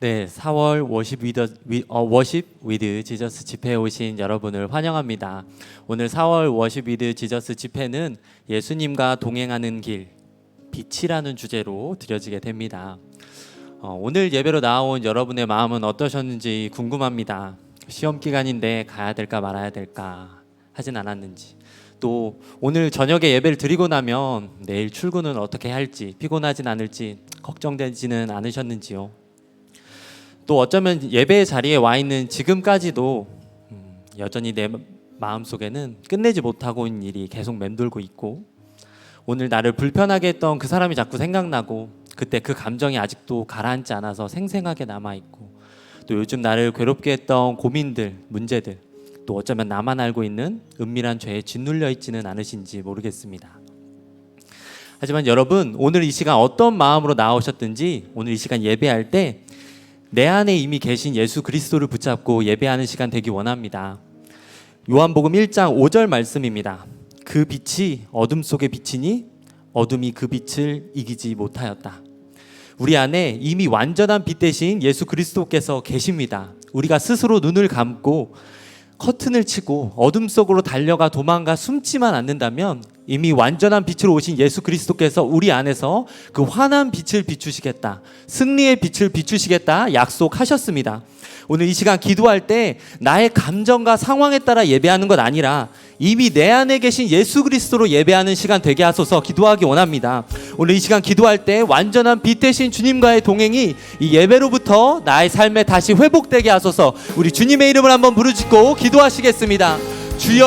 네, 4월 워십 위드 지저스 집회에 오신 여러분을 환영합니다. 오늘 4월 워십 위드 지저스 집회는 예수님과 동행하는 길, 빛이라는 주제로 드려지게 됩니다. 오늘 예배로 나온 여러분의 마음은 어떠셨는지 궁금합니다. 시험 기간인데 가야 될까 말아야 될까 하진 않았는지, 또 오늘 저녁에 예배를 드리고 나면 내일 출근은 어떻게 할지 피곤하진 않을지 걱정되지는 않으셨는지요. 또 어쩌면 예배의 자리에 와 있는 지금까지도 여전히 내 마음속에는 끝내지 못하고 있는 일이 계속 맴돌고 있고, 오늘 나를 불편하게 했던 그 사람이 자꾸 생각나고 그때 그 감정이 아직도 가라앉지 않아서 생생하게 남아있고, 또 요즘 나를 괴롭게 했던 고민들, 문제들, 또 어쩌면 나만 알고 있는 은밀한 죄에 짓눌려 있지는 않으신지 모르겠습니다. 하지만 여러분, 오늘 이 시간 어떤 마음으로 나오셨든지 오늘 이 시간 예배할 때 내 안에 이미 계신 예수 그리스도를 붙잡고 예배하는 시간 되기 원합니다. 요한복음 1장 5절 말씀입니다. 그 빛이 어둠 속에 비치니 어둠이 그 빛을 이기지 못하였다. 우리 안에 이미 완전한 빛 대신 예수 그리스도께서 계십니다. 우리가 스스로 눈을 감고 커튼을 치고 어둠 속으로 달려가 도망가 숨지만 않는다면 이미 완전한 빛으로 오신 예수 그리스도께서 우리 안에서 그 환한 빛을 비추시겠다, 승리의 빛을 비추시겠다 약속하셨습니다. 오늘 이 시간 기도할 때 나의 감정과 상황에 따라 예배하는 것 아니라 이미 내 안에 계신 예수 그리스도로 예배하는 시간 되게 하소서 기도하기 원합니다. 오늘 이 시간 기도할 때 완전한 빛 대신 주님과의 동행이 이 예배로부터 나의 삶에 다시 회복되게 하소서. 우리 주님의 이름을 한번 부르짖고 기도하시겠습니다. 주여,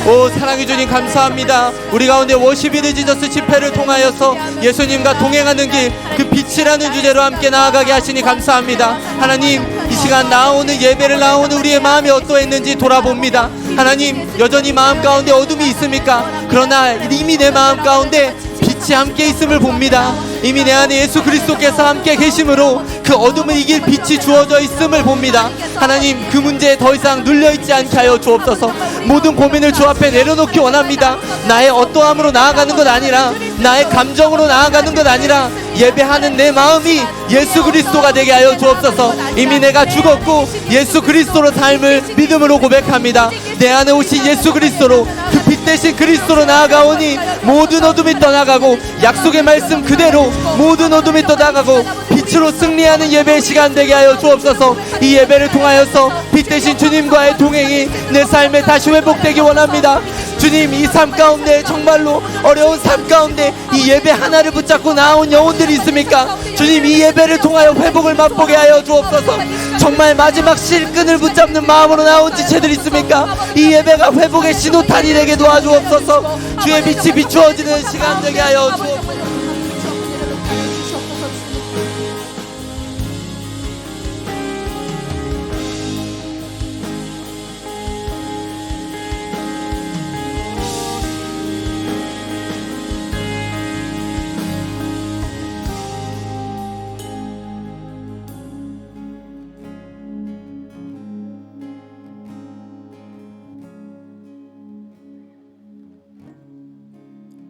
오 사랑의 주님 감사합니다. 우리 가운데 워십 위드 지저스 집회를 통하여서 예수님과 동행하는 길, 그 빛이라는 주제로 함께 나아가게 하시니 감사합니다. 하나님, 이 시간 나오는 예배를 나오는 우리의 마음이 어떠했는지 돌아봅니다. 하나님, 여전히 마음 가운데 어둠이 있습니까? 그러나 이미 내 마음 가운데 빛이 함께 있음을 봅니다. 이미 내 안에 예수 그리스도께서 함께 계심으로 그 어둠을 이길 빛이 주어져 있음을 봅니다. 하나님, 그 문제에 더 이상 눌려있지 않게 하여 주옵소서. 모든 고민을 주 앞에 내려놓기 원합니다. 나의 어떠함으로 나아가는 것 아니라, 나의 감정으로 나아가는 것 아니라 예배하는 내 마음이 예수 그리스도가 되게 하여 주옵소서. 이미 내가 죽었고 예수 그리스도로 삶을 믿음으로 고백합니다. 내 안에 오신 예수 그리스도로, 그 빛 대신 그리스도로 나아가오니 모든 어둠이 떠나가고 약속의 말씀 그대로 모든 어둠이 떠나가고 빛으로 승리하는 예배의 시간 되게 하여 주옵소서. 이 예배를 통하여서 빛 대신 주님과의 동행이 내 삶에 다시 회복되기 원합니다. 주님, 이 삶 가운데 정말로 어려운 삶 가운데 이 예배 하나를 붙잡고 나온 영혼들이 있습니까? 주님, 이 예배를 통하여 회복을 맛보게 하여 주옵소서. 정말 마지막 실끈을 붙잡는 마음으로 나온 지체들 있습니까? 이 예배가 회복의 신호탄이 되게 도와주옵소서. 주의 빛이 비추어지는 시간 되게 하여 주옵소서.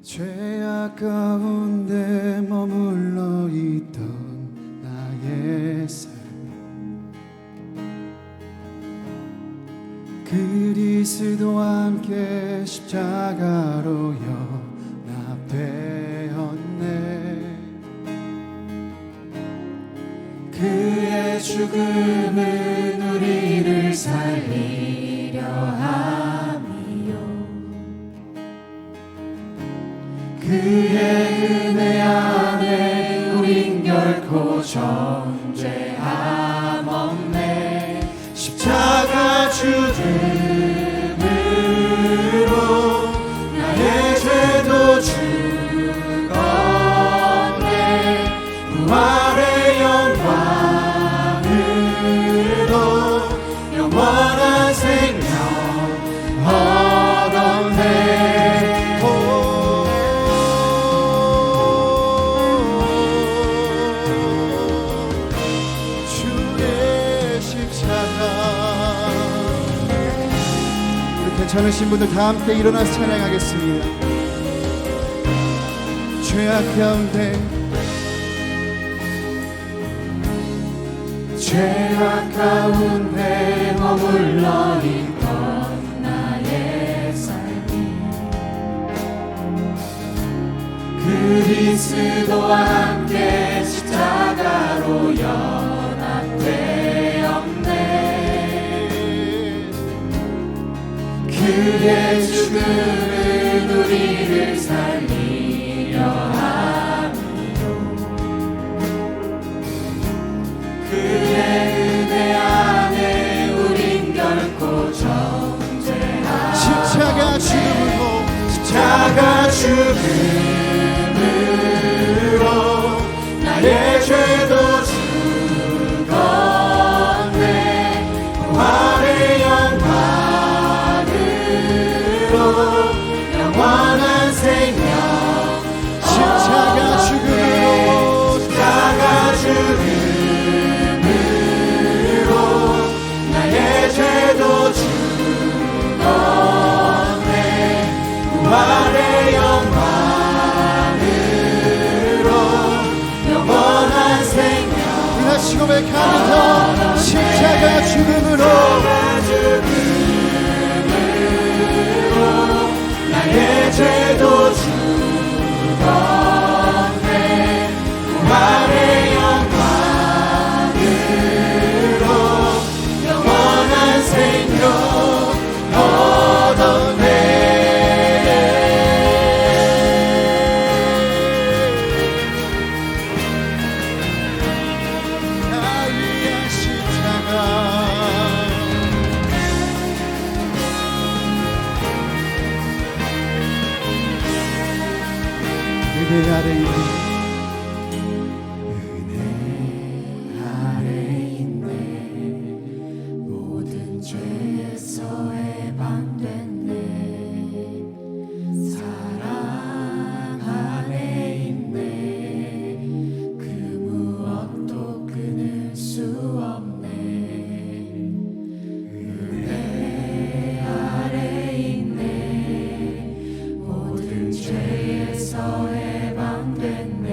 죄악 가운데 머물러 있던 나의 삶, 그리스도와 함께 십자가로 연합되었네. 그의 죽음은 우리를 살리려 함이요, 그의 은혜 안에 우린 결코 정죄함 없네. 십자가 죽음으로 나의 죄도 죽었네. 부활의 영광으로 영원한 생명 얻었네. 괜찮으신 분들 다 함께 일어나서 찬양하겠습니다. 죄악 가운데 죄악 가운데 머물러 있던 나의 삶이 그리스도와 함께 십자가로 연합되었네. 그의 죽음은 우리를 살리려 함이요 그의 은혜 안에 우린 결코 정죄하리. 십자가 죽음으로 나의 죄도 죽었네. 부활의 영광으로 영원한 생명. 십자가 죽음으로 나의 죄도 죽었네. 부활의 영광으로 영원한 생명. 다시 고백하면서 십자가 죽음으로 나의 죄도 죽었네. 부활의 영광으로 영원한 생명 얻었네. 나 위한 십자가 은혜 아래 있네. 모든 죄에서 해방됐네. 사랑 안에 있네. 그 무엇도 끊을 수 없네. 은혜 아래 있네. 모든 죄에서 해방됐네.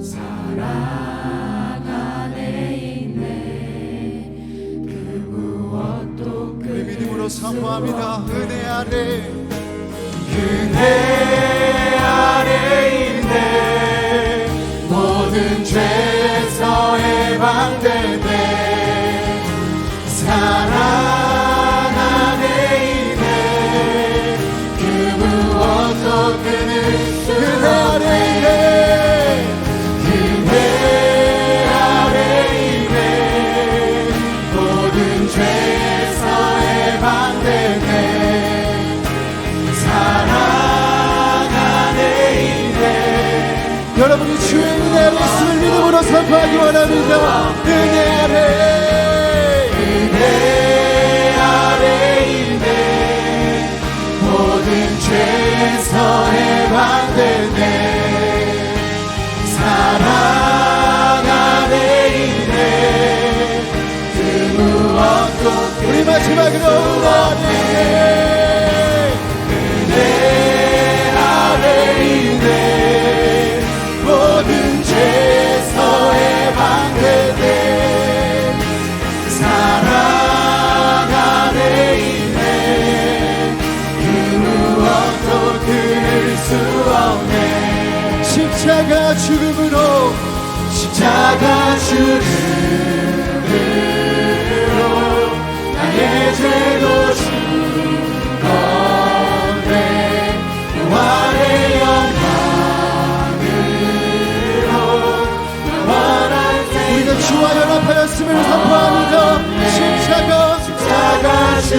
사랑 안에 있네. 그 무엇도 우리 믿음으로 선포합니다. 은혜 아래 있네. 모든 죄에서 해방됐네. 사랑 안에 있네. 그 무엇도 끊을 수 없네. 그대 아래 있네. 모든 죄에서 해방됐네. 사랑 안에 있네. 여러분이 주의 은혜 아래 있음을 믿음으로 선포하기 원합니다. 은혜 아래 있네. 모든 죄에서 해방됐네. 사랑 안에 있네. 그 무엇도 우리 마지막으로 은혜 아래 있네. 모든 죄에서 해방됐네. 사랑 안에 있네. 그 무엇도 끊을 수 없네. 십자가 죽음으로 나의 죄도 죽었네. 부활의 영광으로 영원한 생명. 우리가 주와 연합하였음을 선포합니다. 십자가 죽음으로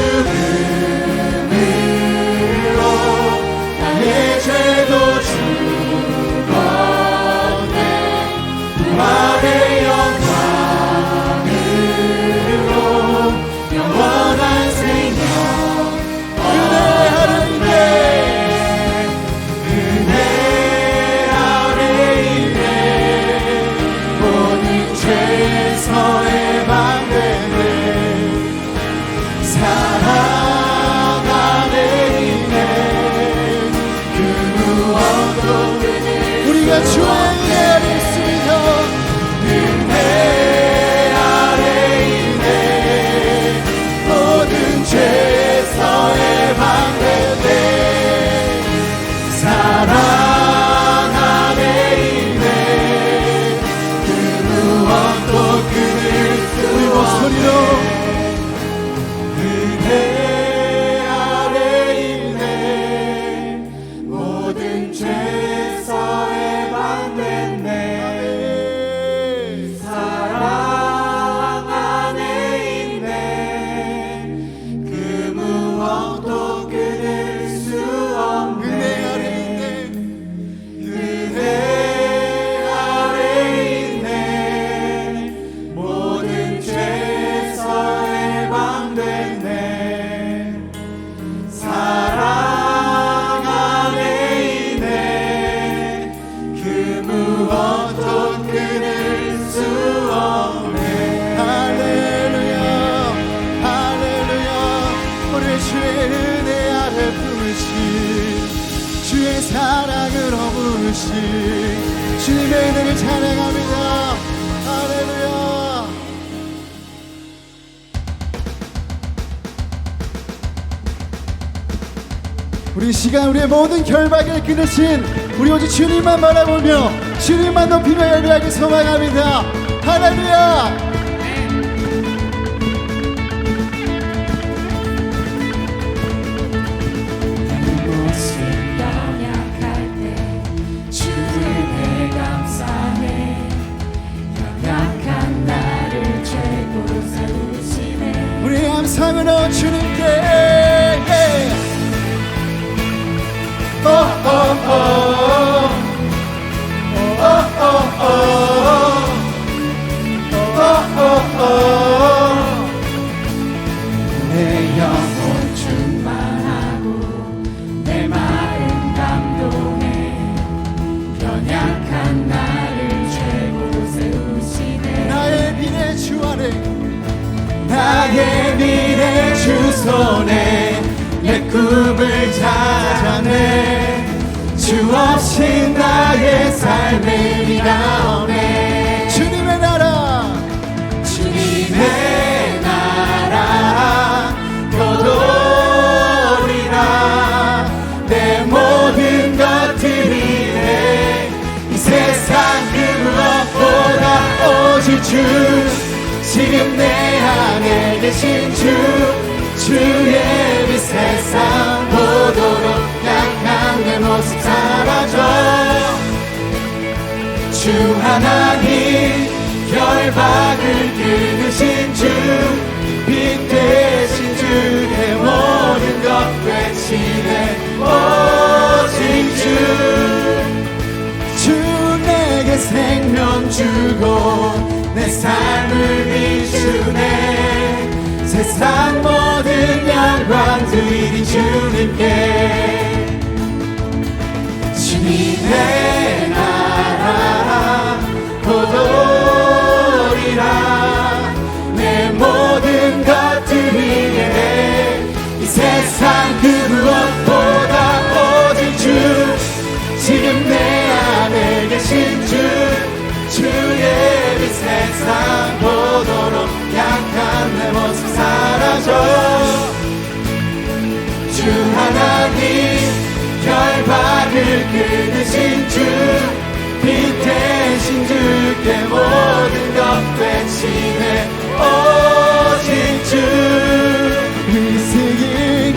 나의 죄도 죽었네. 부활의 영광으로 영원한 생명. 은혜 아래 있네. 모든 죄에서 해방되네. 사랑 안에 있네. 그 무엇도 우리가 주의 은혜 아래 있습니다. 은혜 사랑으로 부르신 주님의 은혜를 찬양합니다. 할렐루야. 우리 시간 우리의 모든 결박을 끊으신 우리 오직 주님만 바라보며 주님만 높이며 예배하기 소망합니다. 할렐루야. 우리의 감상으로 주님께 내 영혼 충만하고 내 마음 감동해 연약한 나를 최고로 세우시네. 나의 미래 주 안에 나의 미래 주 손에 내 꿈을 찾아내 주 없이 나의 삶을 이가오네. 주님의 나라 주님의 나라 거두리라. 내 모든 것들이 이 세상 그 무엇보다 오직 주 지금 내 안에 계신 주의 빛 세상 보도록 약한 내 모습 사라져. 주 하나님 결박을 끊으신 주 빛 되신 주의 모든 것 되시네. 오직 주 내게 생명 주고 내 삶을 비추네. 세상 모든 영광 드리리 주님께. 주님의 나라 거두리라. 내 모든 것들 위해 이 세상 그 무엇보다 오직 주 지금 내 안에 계신 주의 빛 세상 보도록 약한 내 모습 사라져. 주 하나님 결박을 끊으신 주 빛 되신 주께 모든 것 되시네. 오직 주 We singing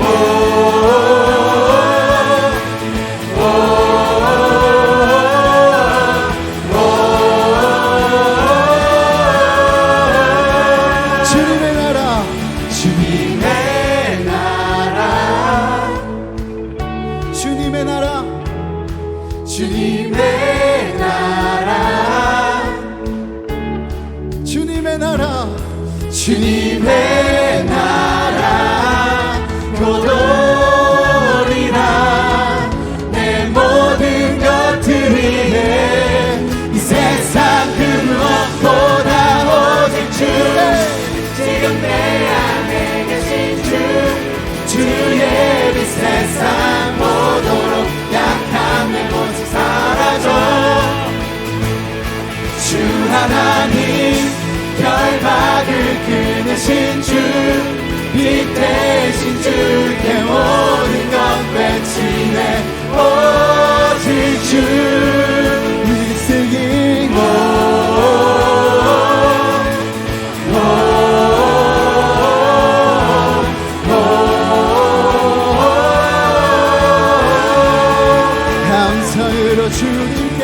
주님의 나라 거두리라. 내 모든 것들 위해 이 세상 그 무엇보다 오직 주 지금 내 안에 계신 주의 빛 세상 보도록 약한 내 모습 사라져. 주 하나님 결박을 끊으신 주 빛 되신 주께 모든 것 외치네. 오직 주 We singing 감사으로 주님께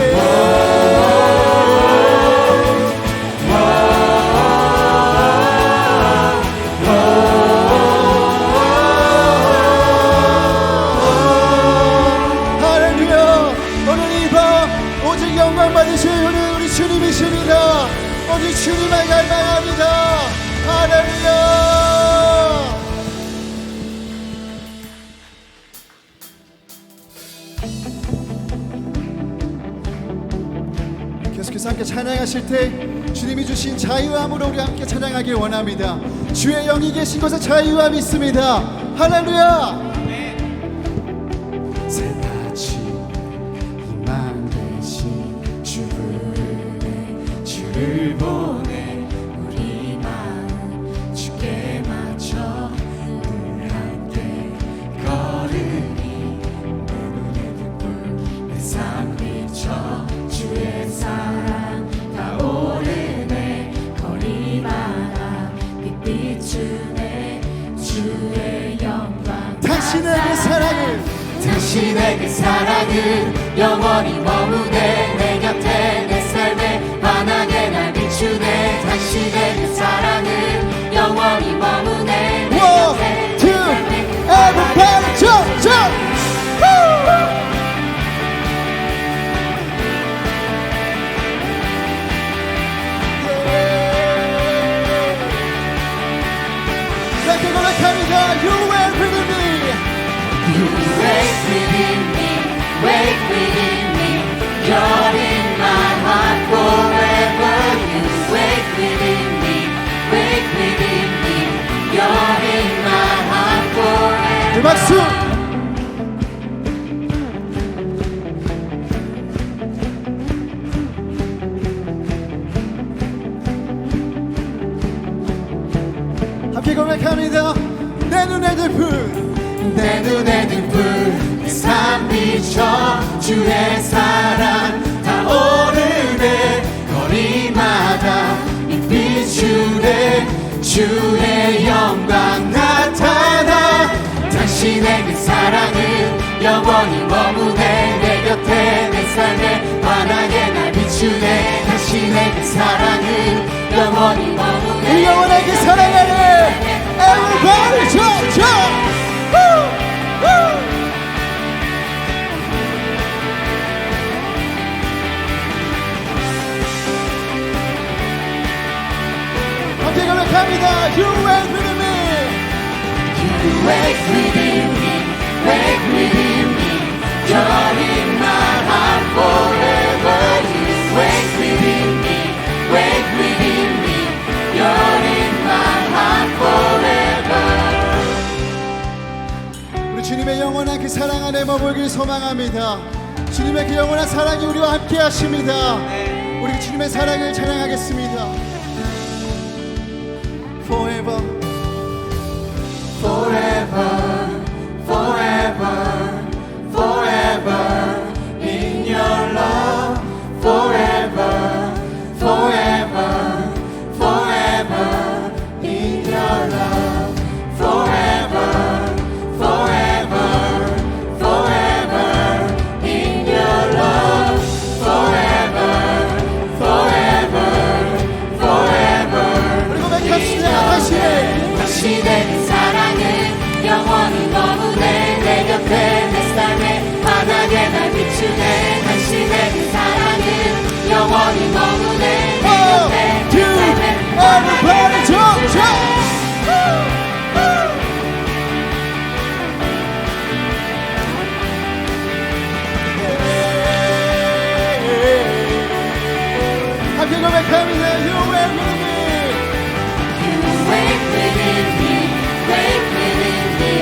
주님이십니다. 오직 주님만 갈망합니다. 할렐루야. 계속해서 함께 찬양하실 때 주님이 주신 자유함으로 우리 함께 찬양하길 원합니다. 주의 영이 계신 곳에 자유함이 있습니다. 할렐루야. 새같이 당신의 그 사랑은 영원히 머무네 내 곁에 내 삶에 환하게 날 비추네 당신의 그 사랑은 영원히 머무네 내 One, 곁에 two, everybody jump, jump! Woo! 이렇게 고백합니다. You were with me. You wake within me, wake within me. You're in my heart forever. You wake within me, wake within me. You're in my heart forever. 박수. 함께 고백합니다. 내 눈에 들풀 내 눈에 들풀 내삶 비춰 주의 사랑 타오르네 거리마다 이 비추네 주의 영광 나타나 당신의 그 사랑은 영원히 머무네 내 곁에 내 삶에 환하게 날 비추네 당신의 그 사랑은 영원히 머무네 이 영원한 그 사랑 안에 Everybody jump, jump! Woo! Woo! 함께 고백합니다. You were with me. You wake within me, wake within me. You're in my heart forever. You wake within me, wake within me. You're in my heart forever. 우리 주님의 영원한 그 사랑 안에 머물길 소망합니다. 주님의 그 영원한 사랑이 우리와 함께 하십니다. 우리 그 주님의 사랑을 찬양하겠습니다. Forever, Forever, forever, forever in your love. Forever, forever, forever in your love. Forever, forever, forever in your love. Forever, forever, forever. 우리 고백합시다. 다시. 당신의 그 사랑은 영원히 머무네 내 곁에 내 삶에 환하게 날 비추네 당신의 그 사랑은 영원히 머무네 내 One, 곁에 two, 내 삶에 환하게 날 everybody jump, 비추네 jump! 함께 고백합니다. You were with me. You wake within me, wake within me.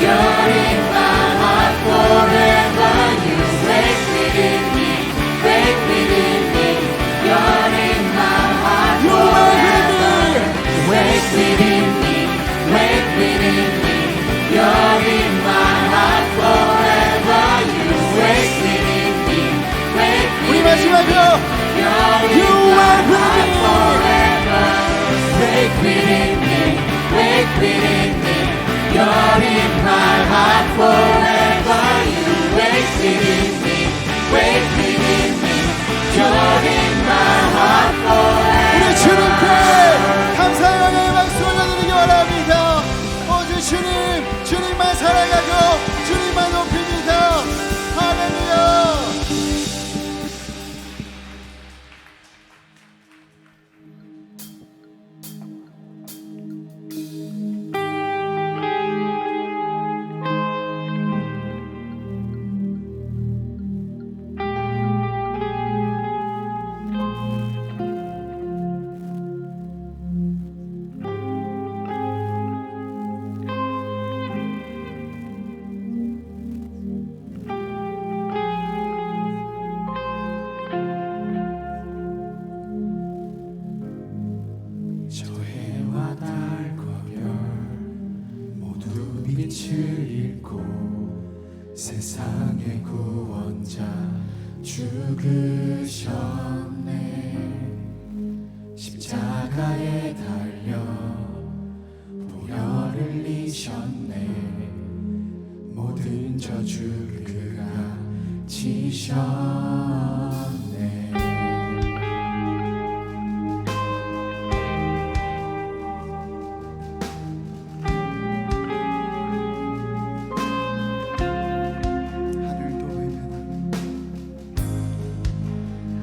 You're in my heart forever. You wake within me, wake within me. You're in my heart You were with forever. me. Wake within me, wake within me. You're in my heart forever. You wake within me, wake 우리 within me. 마지막으로 You're You in my were with heart me. forever. Wake within me, wake within me. You're in my heart forever. You wake within me, wake within me. You're in my heart forever. 우리 주님께 감사의 영광의 박수 올려드리기 바랍니다. 오직 주님만 사랑하고 주님만 높입니다. 할렐루야. 저 해와 달과 별 모두 빛을 잃고 세상의 구원자 죽으셨네 십자가에 달려 보혈을 흘리셨네 모든 저주 그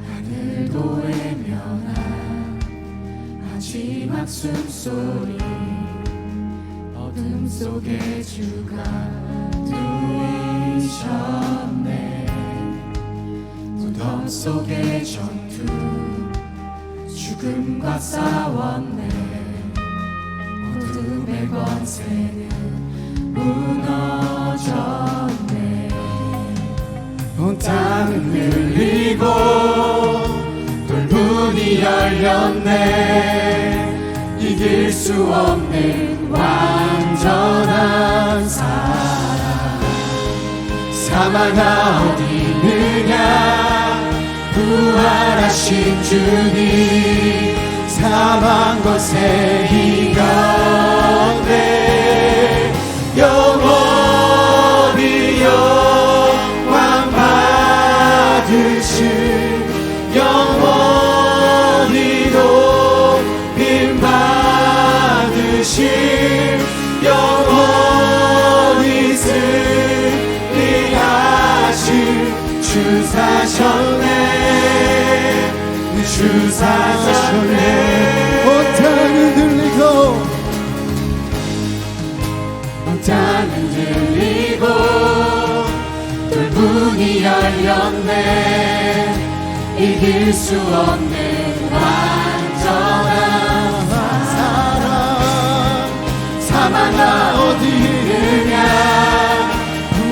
하늘도 외면한 마지막 숨소리 어둠 속에 주가 누이셨네 무덤 속의 전투 죽음과 싸웠네 어둠의 권세는 무너졌네 온 땅은 흔들리고 돌문이 열렸네 이길 수 없는 완전한 사랑 사망아 어디 있느냐 부활하신 주님 사망 권세 이겼네 영원히 영광 받으신 영원히 높임 받으신 영원히 승리하신 주 사셨네 주 사셨네 온 땅은 들리고 온 땅은 들리고 돌문이 열렸네 이길 수 없는 완전한 사랑 사망아 어디 있느냐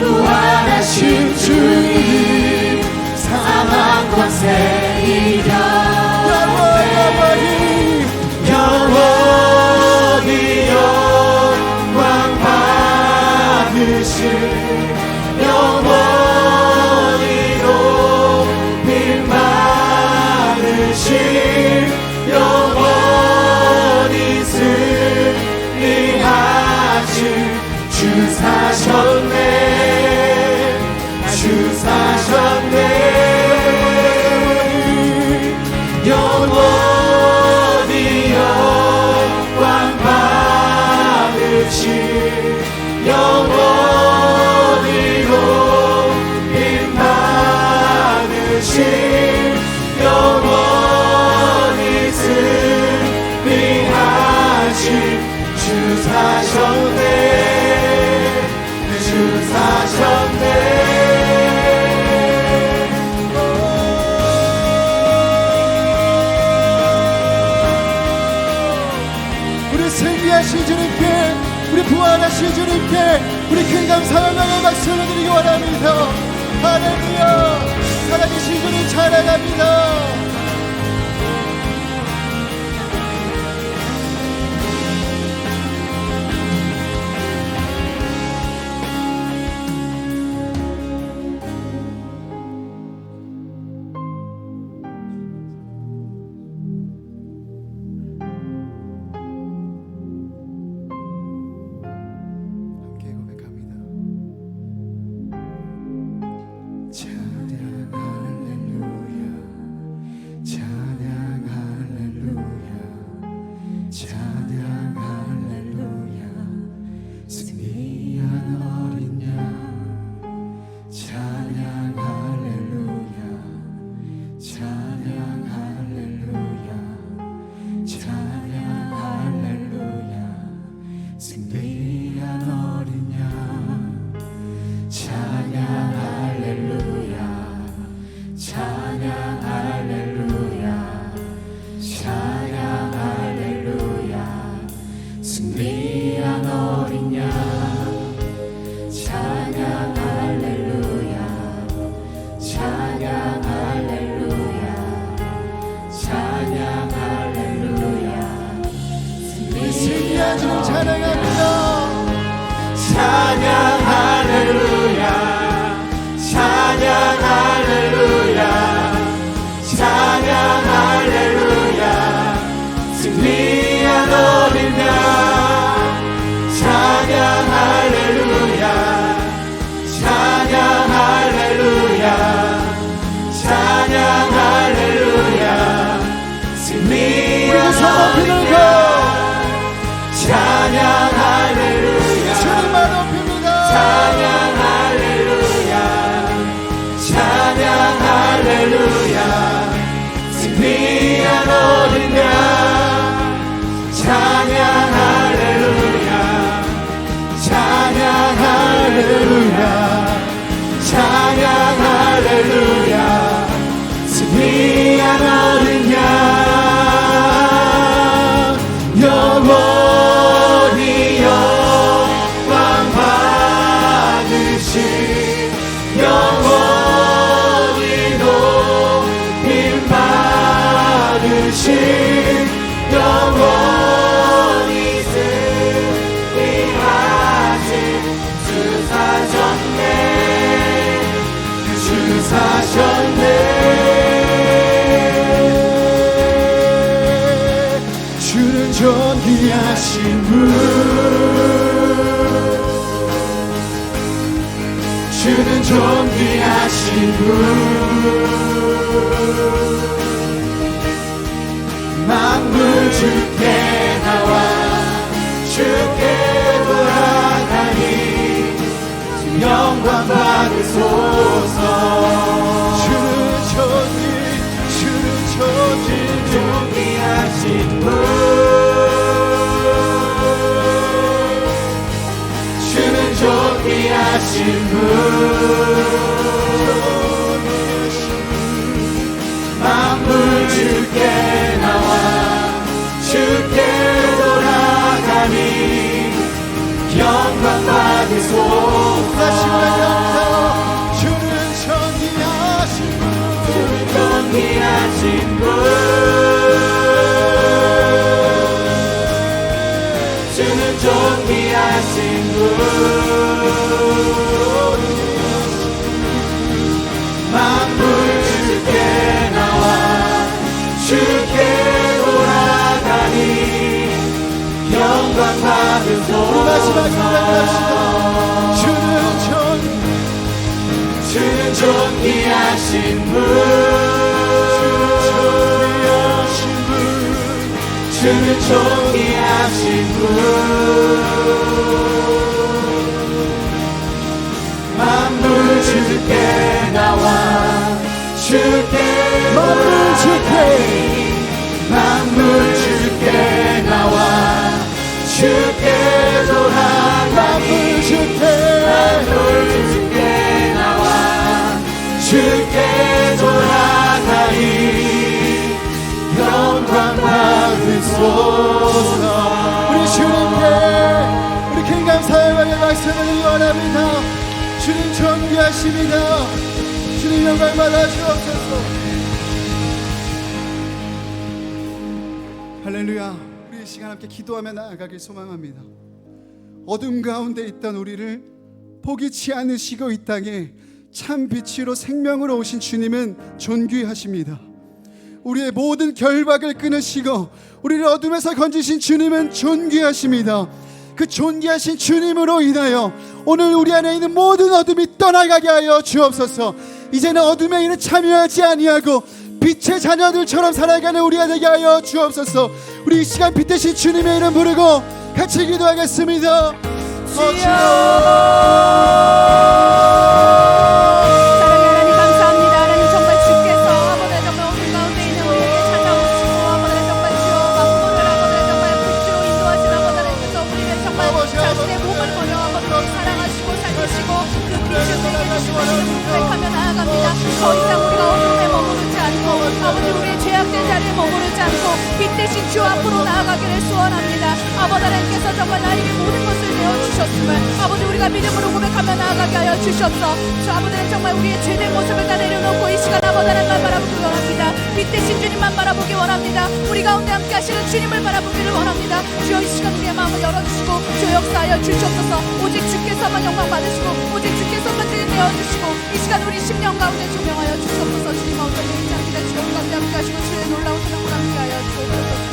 부활하신 주님 사망 권세 이겼네 영원히 영광 받으신 영원히 높임 받으신 영원히 승리하신 주 사셨네 주 사셨네 영원히 영광 받으신 영원히 높임 받으신 영원히 승리하신 주 사셨네 주 사셨네 우리 승리하신 주님께 우리 부활하신 주님께 우리 큰 감사와 영광의 박수를 드리기 원합니다. 할렐루야 살아계신 주님 찬양합니다. 함께 고백합니다. 찬양 할렐루야 찬양 할렐루야 찬양 할렐루야 승리한 어린 양 찬양 할렐루야 찬양 할렐루야 찬양 할렐루야 승리한 어린 양 찬양 할렐루야 찬양 할렐루야 찬양 할렐루야 승리한 어린 양 찬양 할렐루야 찬양 할렐루야 찬양 할렐루야 승리한 주 찬양합니다. 찬양 할렐루야 찬양 할렐루야 찬양 할렐루야 승리한 어린 양 찬양 할렐루야 찬양 할렐루야 찬양 할렐루야 승리한 어린 양 찬양 할렐루야 찬양 할렐루야 찬양 할렐루야 승리한 어린 양 영원히 영광 받으신 영원히 높임 받으신 영원히 승리하신 주 사셨네 주 사셨네 주는 존귀하신 분 주는 존귀하신 분 만물 주께 나와 주께 돌아가니 영광 받으소서 주는 존귀하신 분 주는 존귀하신 분 만물 주께 나와 주께 돌아가니 영광 받으소서 다시 말합니다 주는 존귀하신 분 주는 존귀하신 분 주는 존귀하신 분 만물 주께 나와 주께 돌아가니 영광 받으소서 우리 마지막 고백합시다 주는 존귀하신 분 주는 존귀하신 분 만물 주께 나와 주께 만물 주께 나와 주께 돌아가니 만물 주께 나와 주께 돌아가니 영광 받으소서 우리 주님께 우리 큰 감사의 박수를 원합니다 주님 존귀하십니다 주님 영광 받아 주옵소서 할렐루야 우리 이 시간 함께 기도하며 나아가길 소망합니다 어둠 가운데 있던 우리를 포기치 않으시고 이 땅에 참 빛으로 생명으로 오신 주님은 존귀하십니다 우리의 모든 결박을 끊으시고 우리를 어둠에서 건지신 주님은 존귀하십니다 그 존귀하신 주님으로 인하여 오늘 우리 안에 있는 모든 어둠이 떠나가게 하여 주옵소서 이제는 어둠의 일에 참여하지 아니하고 빛의 자녀들처럼 살아가는 우리가 되게 하여 주옵소서 우리 이 시간 빛 대신 주님의 이름 부르고 같이 기도하겠습니다 사랑의 하나님 감사합니다 하나님 정말 주께서 아버지 정말 어둠 가운데 있는 우리에게 찾아오시고 아버지 정말 주여 만물을 아버지 정말 빛으로 인도하시는 아버지 하나님께서 우리를 정말 자신의 몸을 걸어 아버지 사랑하시고 살리시고 그 빛을 내게 주시고 고백하며 나아갑니다 더 이상 우리가 어둠에 머무르지 않고 아버지 우리의 죄악된 자리에 머무르지 않고 빛 대신 주 앞으로 나아가기를 소원합니다 아버지 하나님께서 정말 나에게 모든 것을 내어주셨음을 아버지 우리가 믿음으로 고백하며 나아가게 하여 주셨어 주 아버지는 정말 우리의 죄된 모습을 다 내려놓고 이 시간 아버지 하나님만 바라보기 원합니다 빛 대신 주님만 바라보기 원합니다 우리 가운데 함께 하시는 주님을 바라보기를 원합니다 주여 이 시간 우리의 마음을 열어주시고 주 역사하여 주시옵소서 오직 주께서만 영광 받으시고 오직 주께서만 주님 내어주시고 이 시간 우리 심령 가운데 조명하여 주시옵소서 주님 어떤 일인지 함께 주님 가운데 함께 하시고 주의 놀라운 사랑을 함께 하여 주옵소서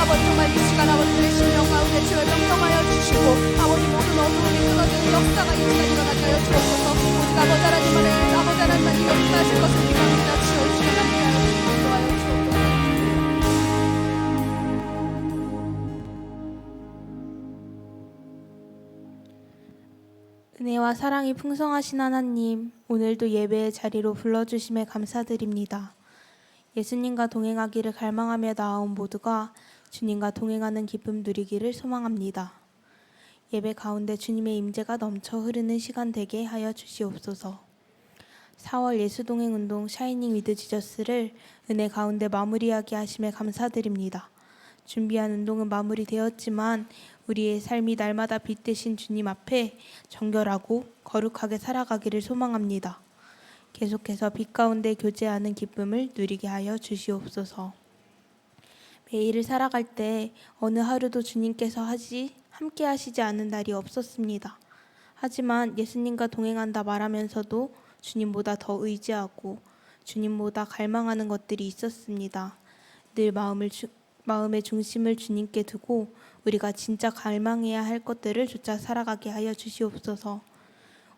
아버지 정말 이 시간 아버지의 심령 가운데 주의 명령하여 주시고 아버지 모든 어둠이 끊어지는 역사가 이 시간 일어나게 하여 주옵소서 오직 아버지 하나님만 이 역사하실 것을 믿습니다 주여 이 시간 함께 하여 주옵소서 은혜와 사랑이 풍성하신 하나님, 오늘도 예배의 자리로 불러주심에 감사드립니다. 예수님과 동행하기를 갈망하며 나아온 모두가 주님과 동행하는 기쁨 누리기를 소망합니다. 예배 가운데 주님의 임재가 넘쳐 흐르는 시간 되게 하여 주시옵소서. 4월 예수동행운동 샤이닝 위드 지저스를 은혜 가운데 마무리하게 하심에 감사드립니다. 준비한 운동은 마무리되었지만 우리의 삶이 날마다 빛되신 주님 앞에 정결하고 거룩하게 살아가기를 소망합니다. 계속해서 빛 가운데 교제하는 기쁨을 누리게 하여 주시옵소서. 매일을 살아갈 때 어느 하루도 주님께서 함께 하시지 않은 날이 없었습니다. 하지만 예수님과 동행한다 말하면서도 주님보다 더 의지하고 주님보다 갈망하는 것들이 있었습니다. 늘 마음의 중심을 주님께 두고 우리가 진짜 갈망해야 할 것들을 쫓아 살아가게 하여 주시옵소서.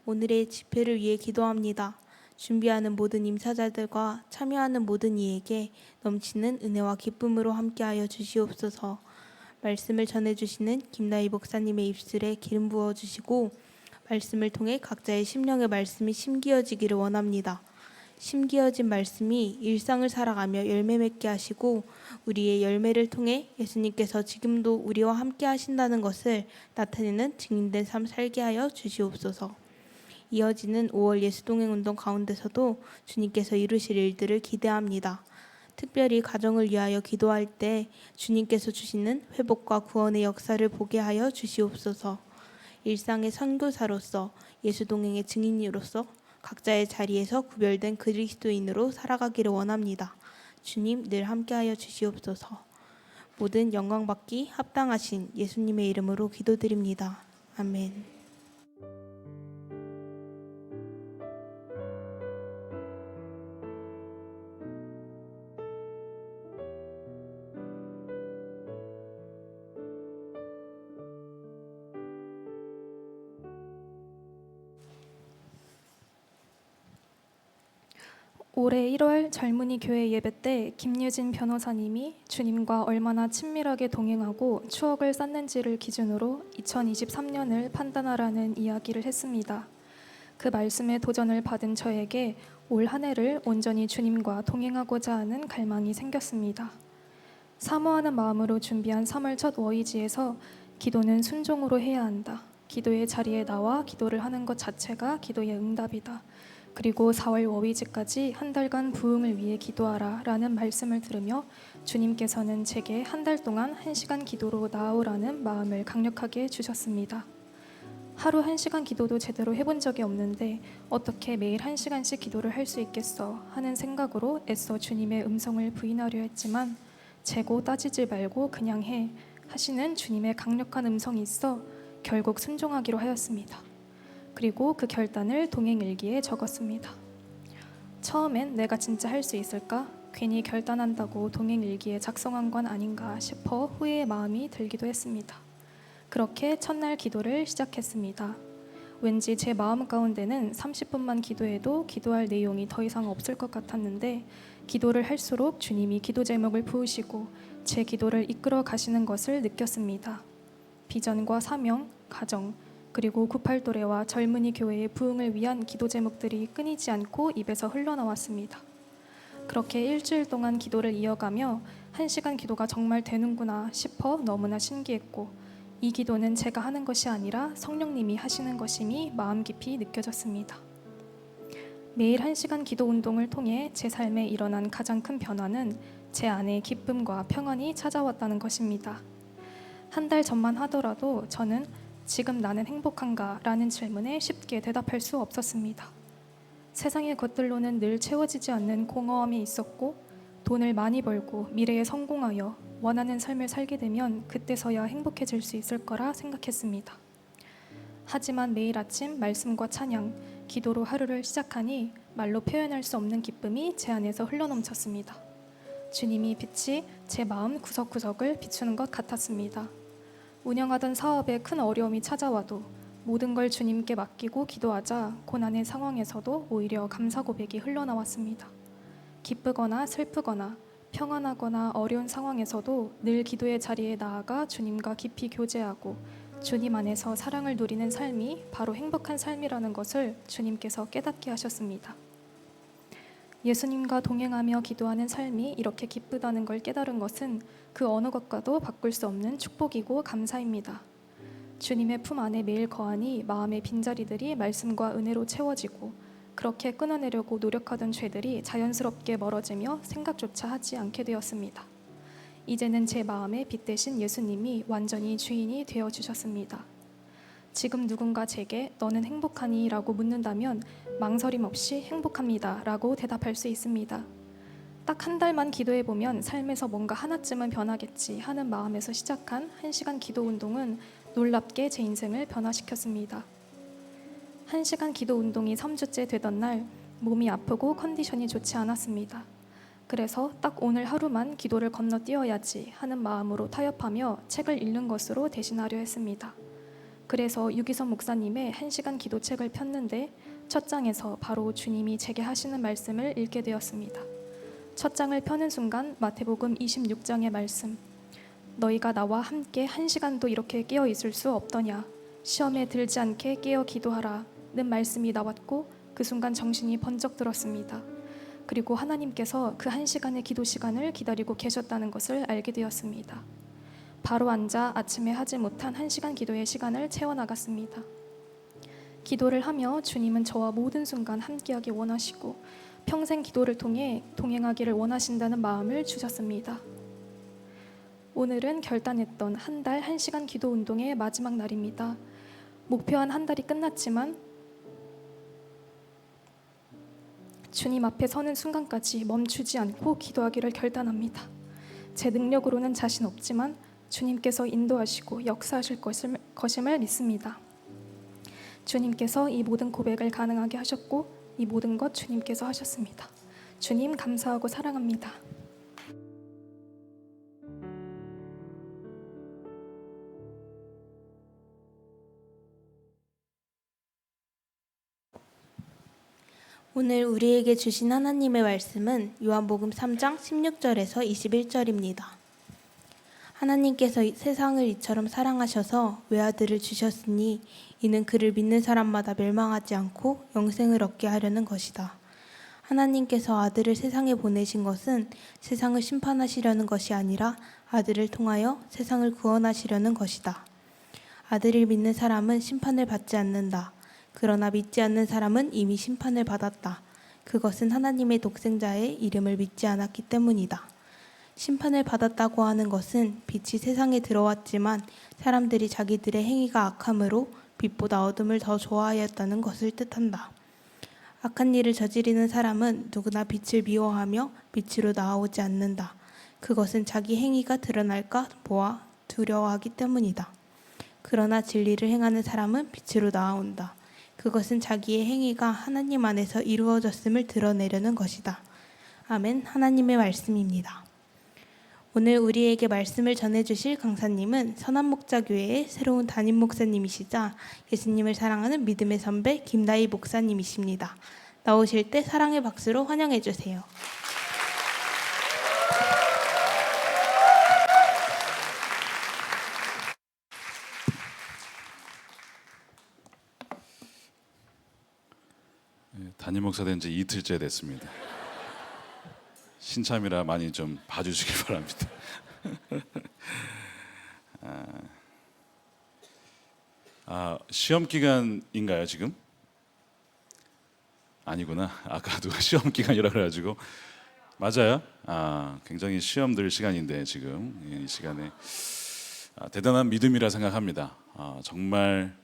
오늘의 집회를 위해 기도합니다. 준비하는 모든 임사자들과 참여하는 모든 이에게 넘치는 은혜와 기쁨으로 함께하여 주시옵소서. 말씀을 전해주시는 김나희 목사님의 입술에 기름 부어주시고 말씀을 통해 각자의 심령의 말씀이 심기어지기를 원합니다. 심기어진 말씀이 일상을 살아가며 열매 맺게 하시고 우리의 열매를 통해 예수님께서 지금도 우리와 함께 하신다는 것을 나타내는 증인된 삶 살게 하여 주시옵소서. 이어지는 5월 예수동행운동 가운데서도 주님께서 이루실 일들을 기대합니다. 특별히 가정을 위하여 기도할 때 주님께서 주시는 회복과 구원의 역사를 보게 하여 주시옵소서. 일상의 선교사로서 예수동행의 증인으로서 각자의 자리에서 구별된 그리스도인으로 살아가기를 원합니다. 주님 늘 함께하여 주시옵소서. 모든 영광받기 합당하신 예수님의 이름으로 기도드립니다. 아멘. 올해 1월 젊은이 교회 예배 때 김유진 변호사님이 주님과 얼마나 친밀하게 동행하고 추억을 쌓는지를 기준으로 2023년을 판단하라는 이야기를 했습니다. 그 말씀에 도전을 받은 저에게 올 한 해를 온전히 주님과 동행하고자 하는 갈망이 생겼습니다. 사모하는 마음으로 준비한 3월 첫 워이지에서 기도는 순종으로 해야 한다. 기도의 자리에 나와 기도를 하는 것 자체가 기도의 응답이다. 그리고 4월 워위즈까지 한 달간 부흥을 위해 기도하라 라는 말씀을 들으며 주님께서는 제게 한 달 동안 1시간 기도로 나아오라는 마음을 강력하게 주셨습니다. 하루 1시간 기도도 제대로 해본 적이 없는데 어떻게 매일 1시간씩 기도를 할 수 있겠어 하는 생각으로 애써 주님의 음성을 부인하려 했지만 재고 따지지 말고 그냥 해 하시는 주님의 강력한 음성이 있어 결국 순종하기로 하였습니다. 그리고 그 결단을 동행일기에 적었습니다. 처음엔 내가 진짜 할 수 있을까? 괜히 결단한다고 동행일기에 작성한 건 아닌가 싶어 후회의 마음이 들기도 했습니다. 그렇게 첫날 기도를 시작했습니다. 왠지 제 마음 가운데는 30분만 기도해도 기도할 내용이 더 이상 없을 것 같았는데 기도를 할수록 주님이 기도 제목을 부으시고 제 기도를 이끌어 가시는 것을 느꼈습니다. 비전과 사명, 가정, 그리고 98도래와 젊은이 교회의 부흥을 위한 기도 제목들이 끊이지 않고 입에서 흘러나왔습니다. 그렇게 일주일 동안 기도를 이어가며 1시간 기도가 정말 되는구나 싶어 너무나 신기했고 이 기도는 제가 하는 것이 아니라 성령님이 하시는 것임이 마음 깊이 느껴졌습니다. 매일 1시간 기도 운동을 통해 제 삶에 일어난 가장 큰 변화는 제 안에 기쁨과 평안이 찾아왔다는 것입니다. 한 달 전만 하더라도 저는 지금 나는 행복한가? 라는 질문에 쉽게 대답할 수 없었습니다. 세상의 것들로는 늘 채워지지 않는 공허함이 있었고 돈을 많이 벌고 미래에 성공하여 원하는 삶을 살게 되면 그때서야 행복해질 수 있을 거라 생각했습니다. 하지만 매일 아침 말씀과 찬양, 기도로 하루를 시작하니 말로 표현할 수 없는 기쁨이 제 안에서 흘러넘쳤습니다. 주님이 빛이 제 마음 구석구석을 비추는 것 같았습니다. 운영하던 사업에 큰 어려움이 찾아와도 모든 걸 주님께 맡기고 기도하자 고난의 상황에서도 오히려 감사 고백이 흘러나왔습니다. 기쁘거나 슬프거나 평안하거나 어려운 상황에서도 늘 기도의 자리에 나아가 주님과 깊이 교제하고 주님 안에서 사랑을 누리는 삶이 바로 행복한 삶이라는 것을 주님께서 깨닫게 하셨습니다. 예수님과 동행하며 기도하는 삶이 이렇게 기쁘다는 걸 깨달은 것은 그 어느 것과도 바꿀 수 없는 축복이고 감사입니다. 주님의 품 안에 매일 거하니 마음의 빈자리들이 말씀과 은혜로 채워지고 그렇게 끊어내려고 노력하던 죄들이 자연스럽게 멀어지며 생각조차 하지 않게 되었습니다. 이제는 제 마음에 빛 대신 예수님이 완전히 주인이 되어주셨습니다. 지금 누군가 제게 너는 행복하니? 라고 묻는다면 망설임 없이 행복합니다 라고 대답할 수 있습니다. 딱 한 달만 기도해보면 삶에서 뭔가 하나쯤은 변하겠지 하는 마음에서 시작한 1시간 기도 운동은 놀랍게 제 인생을 변화시켰습니다. 1시간 기도 운동이 3주째 되던 날 몸이 아프고 컨디션이 좋지 않았습니다. 그래서 딱 오늘 하루만 기도를 건너뛰어야지 하는 마음으로 타협하며 책을 읽는 것으로 대신하려 했습니다. 그래서 유기선 목사님의 1시간 기도책을 폈는데 첫 장에서 바로 주님이 제게 하시는 말씀을 읽게 되었습니다. 첫 장을 펴는 순간 마태복음 26장의 말씀, 너희가 나와 함께 1시간도 이렇게 깨어 있을 수 없더냐, 시험에 들지 않게 깨어 기도하라 는 말씀이 나왔고 그 순간 정신이 번쩍 들었습니다. 그리고 하나님께서 그 1시간의 기도 시간을 기다리고 계셨다는 것을 알게 되었습니다. 바로 앉아 아침에 하지 못한 1시간 기도의 시간을 채워나갔습니다. 기도를 하며 주님은 저와 모든 순간 함께하기 원하시고 평생 기도를 통해 동행하기를 원하신다는 마음을 주셨습니다. 오늘은 결단했던 한 달 1시간 기도 운동의 마지막 날입니다. 목표한 한 달이 끝났지만 주님 앞에 서는 순간까지 멈추지 않고 기도하기를 결단합니다. 제 능력으로는 자신 없지만 주님께서 인도하시고 역사하실 것임을 믿습니다. 주님께서 이 모든 고백을 가능하게 하셨고 이 모든 것 주님께서 하셨습니다. 주님 감사하고 사랑합니다. 오늘 우리에게 주신 하나님의 말씀은 요한복음 3장 16절에서 21절입니다. 하나님께서 세상을 이처럼 사랑하셔서 외아들을 주셨으니 이는 그를 믿는 사람마다 멸망하지 않고 영생을 얻게 하려는 것이다. 하나님께서 아들을 세상에 보내신 것은 세상을 심판하시려는 것이 아니라 아들을 통하여 세상을 구원하시려는 것이다. 아들을 믿는 사람은 심판을 받지 않는다. 그러나 믿지 않는 사람은 이미 심판을 받았다. 그것은 하나님의 독생자의 이름을 믿지 않았기 때문이다. 심판을 받았다고 하는 것은 빛이 세상에 들어왔지만 사람들이 자기들의 행위가 악함으로 빛보다 어둠을 더 좋아하였다는 것을 뜻한다. 악한 일을 저지르는 사람은 누구나 빛을 미워하며 빛으로 나아오지 않는다. 그것은 자기 행위가 드러날까 보아 두려워하기 때문이다. 그러나 진리를 행하는 사람은 빛으로 나아온다. 그것은 자기의 행위가 하나님 안에서 이루어졌음을 드러내려는 것이다. 아멘. 하나님의 말씀입니다. 오늘 우리에게 말씀을 전해주실 강사님은 선한목자교회의 새로운 담임 목사님이시자 예수님을 사랑하는 믿음의 선배 김다희 목사님이십니다. 나오실 때 사랑의 박수로 환영해 주세요. 담임 목사 된 지 이틀째 됐습니다. 신참이라 많이 좀 봐주시기 바랍니다. 시험 기간인가요 지금? 아니구나. 아까 누가 시험 기간이라 그래가지고 맞아요. 굉장히 시험들 시간인데 지금 이 시간에 대단한 믿음이라 생각합니다. 정말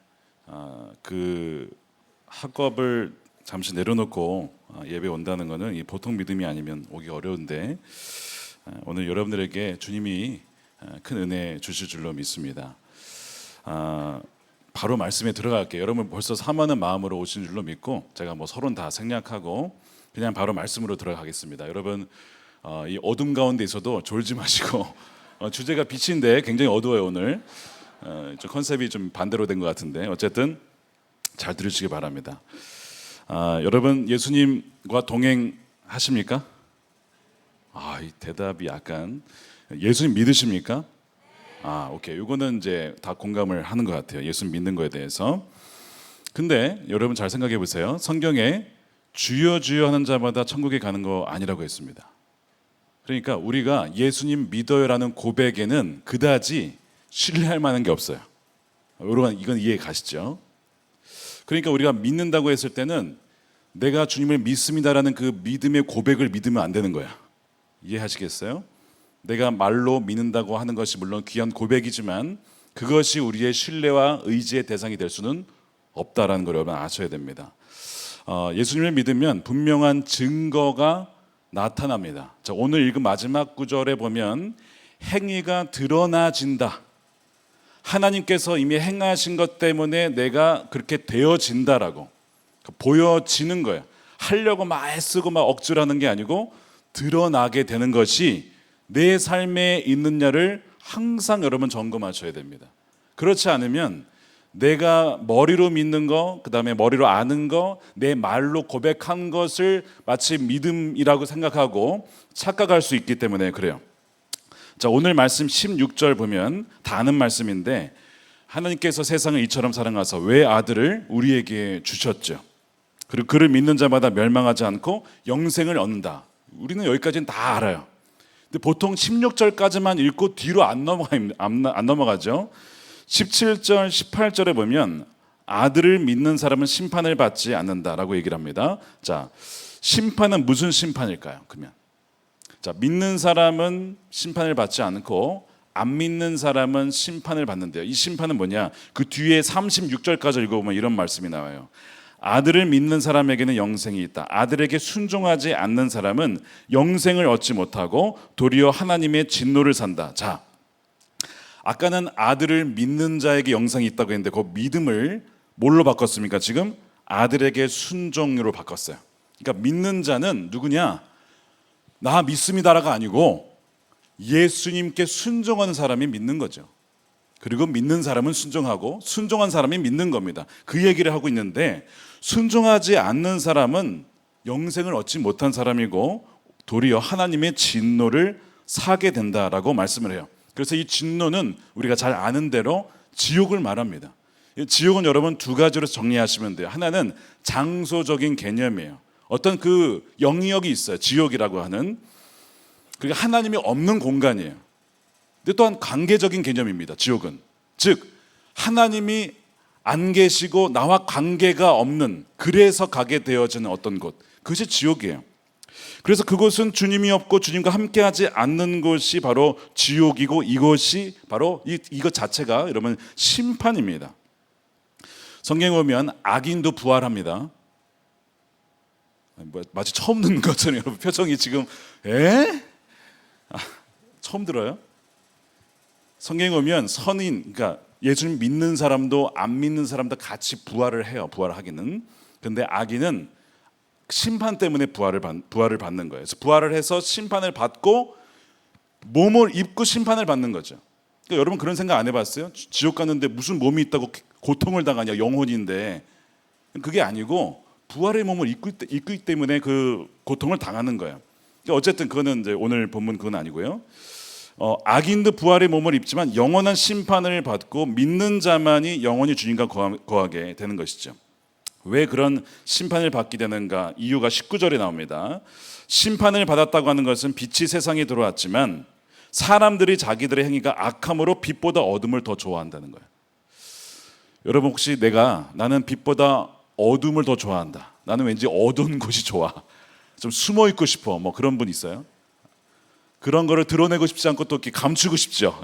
그 학업을 잠시 내려놓고 예배 온다는 것은 이 보통 믿음이 아니면 오기 어려운데 오늘 여러분들에게 주님이 큰 은혜 주실 줄로 믿습니다. 바로 말씀에 들어갈게요. 여러분 벌써 사모하는 마음으로 오신 줄로 믿고 제가 뭐 서론 다 생략하고 그냥 바로 말씀으로 들어가겠습니다. 여러분 이 어둠 가운데 있어도 졸지 마시고 주제가 빛인데 굉장히 어두워요 오늘. 좀 컨셉이 좀 반대로 된 것 같은데 어쨌든 잘 들으시기 바랍니다. 여러분 예수님과 동행하십니까? 이 대답이 약간 예수님 믿으십니까? 오케이. 이거는 이제 다 공감을 하는 것 같아요. 예수 믿는 거에 대해서. 근데 여러분 잘 생각해 보세요. 성경에 주여 주여 하는 자마다 천국에 가는 거 아니라고 했습니다. 그러니까 우리가 예수님 믿어요라는 고백에는 그다지 신뢰할 만한 게 없어요. 여러분 이건 이해 가시죠? 그러니까 우리가 믿는다고 했을 때는 내가 주님을 믿습니다라는 그 믿음의 고백을 믿으면 안 되는 거야. 이해하시겠어요? 내가 말로 믿는다고 하는 것이 물론 귀한 고백이지만 그것이 우리의 신뢰와 의지의 대상이 될 수는 없다라는 걸 여러분 아셔야 됩니다. 예수님을 믿으면 분명한 증거가 나타납니다. 자, 오늘 읽은 마지막 구절에 보면 행위가 드러나진다. 하나님께서 이미 행하신 것 때문에 내가 그렇게 되어진다라고 보여지는 거예요. 하려고 막 애쓰고 막 억지로 하는 게 아니고 드러나게 되는 것이 내 삶에 있느냐를 항상 여러분 점검하셔야 됩니다. 그렇지 않으면 내가 머리로 믿는 거, 그 다음에 머리로 아는 거, 내 말로 고백한 것을 마치 믿음이라고 생각하고 착각할 수 있기 때문에 그래요. 자, 오늘 말씀 16절 보면 다 아는 말씀인데 하나님께서 세상을 이처럼 사랑하사 왜 아들을 우리에게 주셨죠. 그리고 그를 믿는 자마다 멸망하지 않고 영생을 얻는다. 우리는 여기까지는 다 알아요. 근데 보통 16절까지만 읽고 뒤로 안 넘어가죠. 17절, 18절에 보면 아들을 믿는 사람은 심판을 받지 않는다라고 얘기를 합니다. 자, 심판은 무슨 심판일까요? 그러면 자, 믿는 사람은 심판을 받지 않고 안 믿는 사람은 심판을 받는데요. 이 심판은 뭐냐? 그 뒤에 36절까지 읽어보면 이런 말씀이 나와요. 아들을 믿는 사람에게는 영생이 있다. 아들에게 순종하지 않는 사람은 영생을 얻지 못하고 도리어 하나님의 진노를 산다. 자, 아까는 아들을 믿는 자에게 영생이 있다고 했는데 그 믿음을 뭘로 바꿨습니까? 지금 아들에게 순종으로 바꿨어요. 그러니까 믿는 자는 누구냐? 나 믿습니다라가 아니고 예수님께 순종하는 사람이 믿는 거죠. 그리고 믿는 사람은 순종하고 순종한 사람이 믿는 겁니다. 그 얘기를 하고 있는데 순종하지 않는 사람은 영생을 얻지 못한 사람이고 도리어 하나님의 진노를 사게 된다라고 말씀을 해요. 그래서 이 진노는 우리가 잘 아는 대로 지옥을 말합니다. 지옥은 여러분 두 가지로 정리하시면 돼요. 하나는 장소적인 개념이에요. 어떤 그 영역이 있어요. 지옥이라고 하는. 그게 하나님이 없는 공간이에요. 근데 또한 관계적인 개념입니다. 지옥은. 즉 하나님이 안 계시고 나와 관계가 없는, 그래서 가게 되어지는 어떤 곳, 그것이 지옥이에요. 그래서 그곳은 주님이 없고 주님과 함께하지 않는 곳이 바로 지옥이고 이것이 바로 이것 자체가 여러분 심판입니다. 성경에 보면 악인도 부활합니다. 마치 처음 듣는 것처럼 여러분 표정이 지금 처음 들어요? 성경에 보면 선인, 그러니까 예수님 믿는 사람도 안 믿는 사람도 같이 부활을 해요. 부활을 하기는. 근데 악인은 심판 때문에 부활을 받는 거예요. 그래서 부활을 해서 심판을 받고 몸을 입고 심판을 받는 거죠. 그러니까 여러분 그런 생각 안 해봤어요? 지옥 갔는데 무슨 몸이 있다고 고통을 당하냐, 영혼인데. 그게 아니고 부활의 몸을 입고 있기 때문에 그 고통을 당하는 거예요. 그러니까 어쨌든 그거는 이제 오늘 본문 그건 아니고요. 악인도 부활의 몸을 입지만 영원한 심판을 받고 믿는 자만이 영원히 주님과 거하게 되는 것이죠. 왜 그런 심판을 받게 되는가? 이유가 19절에 나옵니다. 심판을 받았다고 하는 것은 빛이 세상에 들어왔지만 사람들이 자기들의 행위가 악함으로 빛보다 어둠을 더 좋아한다는 거예요. 여러분 혹시 나는 빛보다 어둠을 더 좋아한다, 나는 왠지 어두운 곳이 좋아, 좀 숨어 있고 싶어, 뭐 그런 분 있어요? 그런 거를 드러내고 싶지 않고 또 이렇게 감추고 싶죠.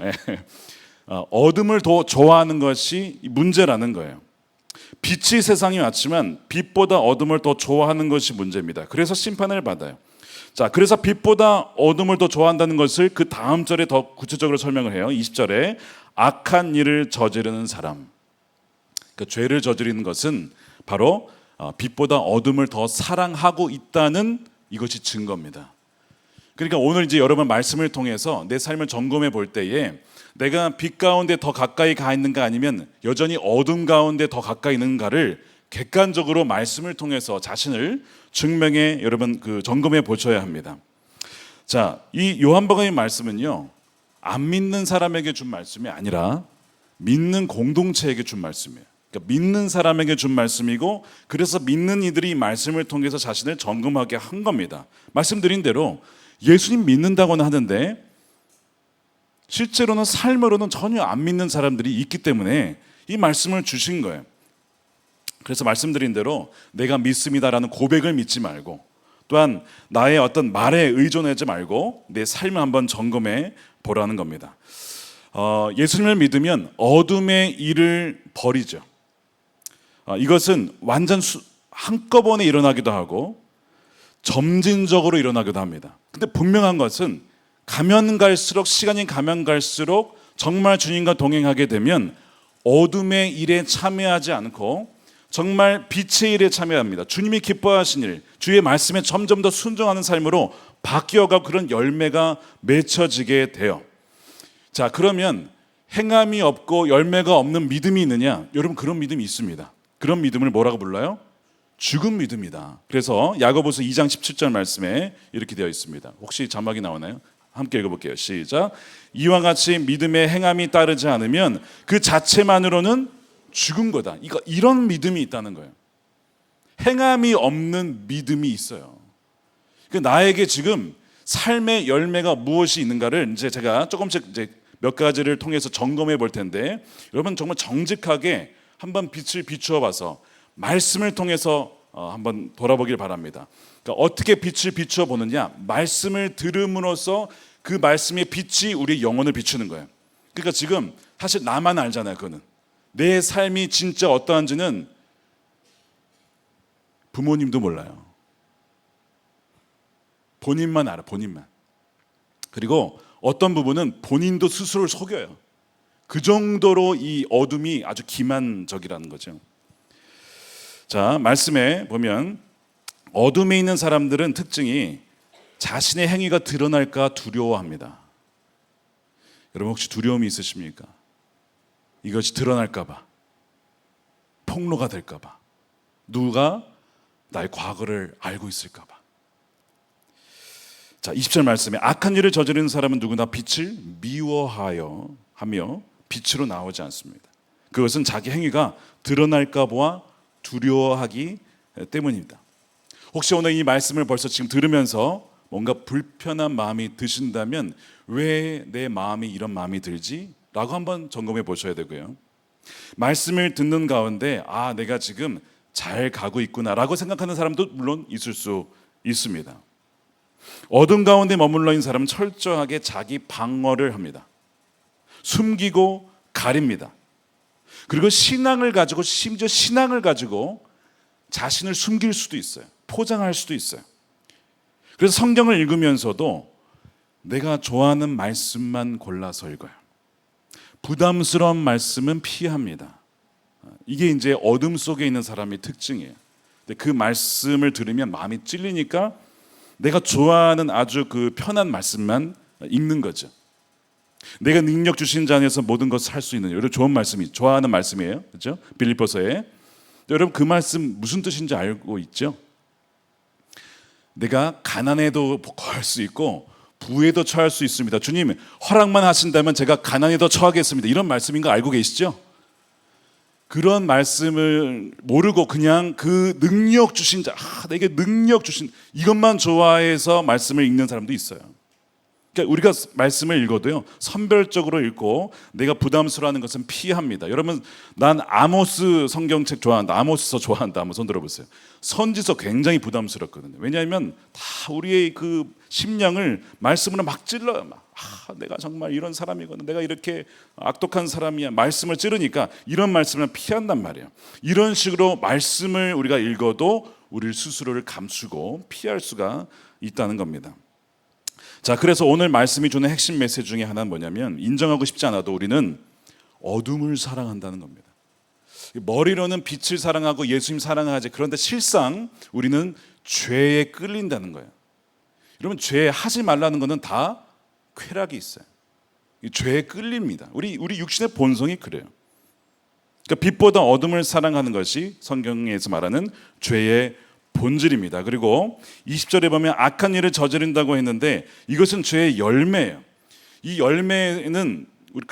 어둠을 더 좋아하는 것이 문제라는 거예요. 빛이 세상에 왔지만 빛보다 어둠을 더 좋아하는 것이 문제입니다. 그래서 심판을 받아요. 자, 그래서 빛보다 어둠을 더 좋아한다는 것을 그 다음 절에 더 구체적으로 설명을 해요. 20절에 악한 일을 저지르는 사람, 그러니까 죄를 저지르는 것은 바로 빛보다 어둠을 더 사랑하고 있다는 이것이 증거입니다. 그러니까 오늘 이제 여러분 말씀을 통해서 내 삶을 점검해 볼 때에 내가 빛 가운데 더 가까이 가 있는가 아니면 여전히 어둠 가운데 더 가까이 있는가를 객관적으로 말씀을 통해서 자신을 증명해 여러분 그 점검해 보셔야 합니다. 자, 이 요한복음의 말씀은요, 안 믿는 사람에게 준 말씀이 아니라 믿는 공동체에게 준 말씀이에요. 그러니까 믿는 사람에게 준 말씀이고, 그래서 믿는 이들이 이 말씀을 통해서 자신을 점검하게 한 겁니다. 말씀드린 대로 예수님 믿는다고는 하는데 실제로는 삶으로는 전혀 안 믿는 사람들이 있기 때문에 이 말씀을 주신 거예요. 그래서 말씀드린 대로 내가 믿습니다라는 고백을 믿지 말고, 또한 나의 어떤 말에 의존하지 말고 내 삶을 한번 점검해 보라는 겁니다. 예수님을 믿으면 어둠의 일을 버리죠. 이것은 완전 한꺼번에 일어나기도 하고 점진적으로 일어나기도 합니다. 근데 분명한 것은 가면 갈수록, 시간이 가면 갈수록 정말 주님과 동행하게 되면 어둠의 일에 참여하지 않고 정말 빛의 일에 참여합니다. 주님이 기뻐하신 일, 주의 말씀에 점점 더 순종하는 삶으로 바뀌어가고 그런 열매가 맺혀지게 돼요. 자, 그러면 행함이 없고 열매가 없는 믿음이 있느냐? 여러분, 그런 믿음이 있습니다. 그런 믿음을 뭐라고 불러요? 죽은 믿음이다. 그래서 야고보서 2장 17절 말씀에 이렇게 되어 있습니다. 혹시 자막이 나오나요? 함께 읽어볼게요. 시작. 이와 같이 믿음에 행함이 따르지 않으면 그 자체만으로는 죽은 거다. 이런 믿음이 있다는 거예요. 행함이 없는 믿음이 있어요. 나에게 지금 삶의 열매가 무엇이 있는가를 이제 제가 조금씩 이제 몇 가지를 통해서 점검해 볼 텐데, 여러분 정말 정직하게 한번 빛을 비추어 봐서 말씀을 통해서 한번 돌아보길 바랍니다. 그러니까 어떻게 빛을 비추어 보느냐? 말씀을 들음으로써 그 말씀의 빛이 우리의 영혼을 비추는 거예요. 그러니까 지금 사실 나만 알잖아요. 그거는 내 삶이 진짜 어떠한지는 부모님도 몰라요. 본인만 알아, 본인만. 그리고 어떤 부분은 본인도 스스로를 속여요. 그 정도로 이 어둠이 아주 기만적이라는 거죠. 자, 말씀에 보면 어둠에 있는 사람들은 특징이 자신의 행위가 드러날까 두려워합니다. 여러분 혹시 두려움이 있으십니까? 이것이 드러날까 봐, 폭로가 될까 봐, 누가 나의 과거를 알고 있을까 봐. 자, 20절 말씀에 악한 일을 저지르는 사람은 누구나 빛을 미워하여 하며 빛으로 나오지 않습니다. 그것은 자기 행위가 드러날까 봐 두려워하기 때문입니다. 혹시 오늘 이 말씀을 벌써 지금 들으면서 뭔가 불편한 마음이 드신다면 왜 내 마음이 이런 마음이 들지? 라고 한번 점검해 보셔야 되고요. 말씀을 듣는 가운데 내가 지금 잘 가고 있구나 라고 생각하는 사람도 물론 있을 수 있습니다. 어둠 가운데 머물러 있는 사람은 철저하게 자기 방어를 합니다. 숨기고 가립니다. 그리고 신앙을 가지고, 심지어 신앙을 가지고 자신을 숨길 수도 있어요. 포장할 수도 있어요. 그래서 성경을 읽으면서도 내가 좋아하는 말씀만 골라서 읽어요. 부담스러운 말씀은 피합니다. 이게 이제 어둠 속에 있는 사람의 특징이에요. 근데 그 말씀을 들으면 마음이 찔리니까 내가 좋아하는 아주 그 편한 말씀만 읽는 거죠. 내가 능력 주신 자 안에서 모든 것을 할 수 있는, 여러분 좋은 말씀이, 좋아하는 말씀이에요. 그렇죠? 빌립보서에. 여러분 그 말씀 무슨 뜻인지 알고 있죠? 내가 가난해도 거할 수 있고 부에도 처할 수 있습니다. 주님 허락만 하신다면 제가 가난에도 처하겠습니다. 이런 말씀인 거 알고 계시죠? 그런 말씀을 모르고 그냥 그 능력 주신 자, 내게 능력 주신, 이것만 좋아해서 말씀을 읽는 사람도 있어요. 그러니까 우리가 말씀을 읽어도요, 선별적으로 읽고 내가 부담스러워하는 것은 피합니다. 여러분, 난 아모스 성경책 좋아한다, 아모스서 좋아한다, 한번 손 들어보세요. 선지서 굉장히 부담스럽거든요. 왜냐하면 다 우리의 그 심령을 말씀으로 막 찔러요. 내가 정말 이런 사람이거든, 내가 이렇게 악독한 사람이야, 말씀을 찌르니까 이런 말씀을 피한단 말이에요. 이런 식으로 말씀을 우리가 읽어도 우리 스스로를 감추고 피할 수가 있다는 겁니다. 자, 그래서 오늘 말씀이 주는 핵심 메시지 중에 하나는 뭐냐면, 인정하고 싶지 않아도 우리는 어둠을 사랑한다는 겁니다. 머리로는 빛을 사랑하고 예수님 사랑하지, 그런데 실상 우리는 죄에 끌린다는 거예요. 여러분, 죄 하지 말라는 것은 다 쾌락이 있어요. 죄에 끌립니다. 우리 육신의 본성이 그래요. 그러니까 빛보다 어둠을 사랑하는 것이 성경에서 말하는 죄의 본질입니다. 그리고 20절에 보면 악한 일을 저지른다고 했는데 이것은 죄의 열매예요. 이 열매는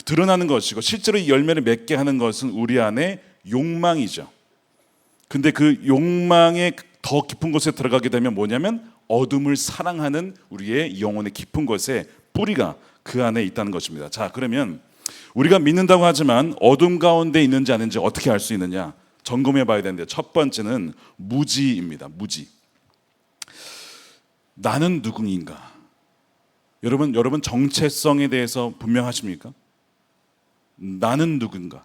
드러나는 것이고 실제로 이 열매를 맺게 하는 것은 우리 안에 욕망이죠. 근데 그 욕망의 더 깊은 곳에 들어가게 되면 뭐냐면 어둠을 사랑하는 우리의 영혼의 깊은 곳에 뿌리가 그 안에 있다는 것입니다. 자, 그러면 우리가 믿는다고 하지만 어둠 가운데 있는지 아닌지 어떻게 알 수 있느냐? 점검해 봐야 되는데 첫 번째는 무지입니다. 무지. 나는 누구인가? 여러분 정체성에 대해서 분명하십니까? 나는 누군가?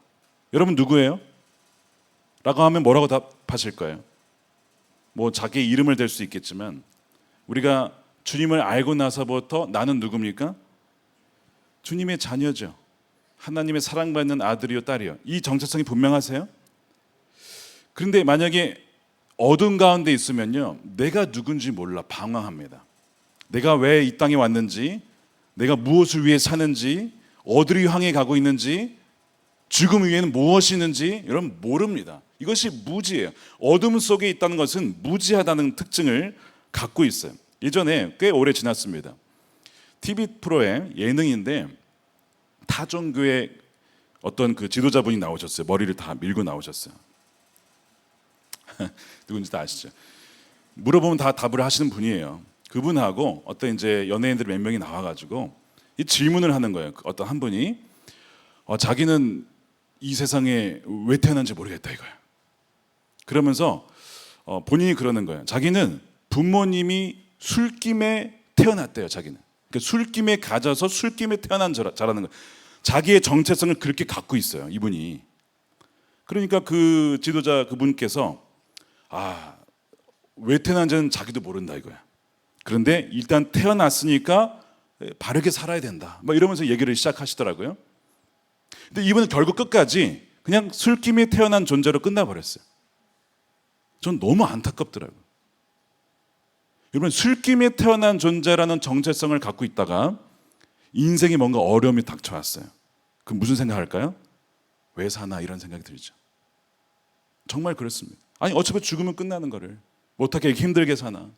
여러분 누구예요? 라고 하면 뭐라고 답하실 거예요? 뭐 자기 이름을 댈 수 있겠지만 우리가 주님을 알고 나서부터 나는 누굽니까? 주님의 자녀죠. 하나님의 사랑받는 아들이요 딸이요. 이 정체성이 분명하세요? 그런데 만약에 어둠 가운데 있으면요, 내가 누군지 몰라 방황합니다. 내가 왜 이 땅에 왔는지, 내가 무엇을 위해 사는지, 어디를 향해 가고 있는지, 죽음 위에는 무엇이 있는지 여러분 모릅니다. 이것이 무지예요. 어둠 속에 있다는 것은 무지하다는 특징을 갖고 있어요. 예전에 꽤 오래 지났습니다. TV 프로의 예능인데 타종교의 어떤 그 지도자분이 나오셨어요. 머리를 다 밀고 나오셨어요. 누군지 다 아시죠? 물어보면 다 답을 하시는 분이에요. 그분하고 어떤 이제 연예인들 몇 명이 나와가지고 이 질문을 하는 거예요. 어떤 한 분이 자기는 이 세상에 왜 태어난지 모르겠다 이거예요. 그러면서 본인이 그러는 거예요. 자기는 부모님이 술김에 태어났대요. 자기는 그러니까 술김에 가져서 술김에 태어난 자라는 거예요. 자기의 정체성을 그렇게 갖고 있어요. 이분이. 그러니까 그 지도자 그분께서 왜 태어난지는 자기도 모른다 이거야. 그런데 일단 태어났으니까 바르게 살아야 된다. 뭐 이러면서 얘기를 시작하시더라고요. 근데 이분은 결국 끝까지 그냥 술김에 태어난 존재로 끝나버렸어요. 전 너무 안타깝더라고요. 여러분 술김에 태어난 존재라는 정체성을 갖고 있다가 인생에 뭔가 어려움이 닥쳐왔어요. 그럼 무슨 생각할까요? 왜 사나 이런 생각이 들죠. 정말 그렇습니다. 아니 어차피 죽으면 끝나는 거를 어떻게 이렇게 힘들게 사나.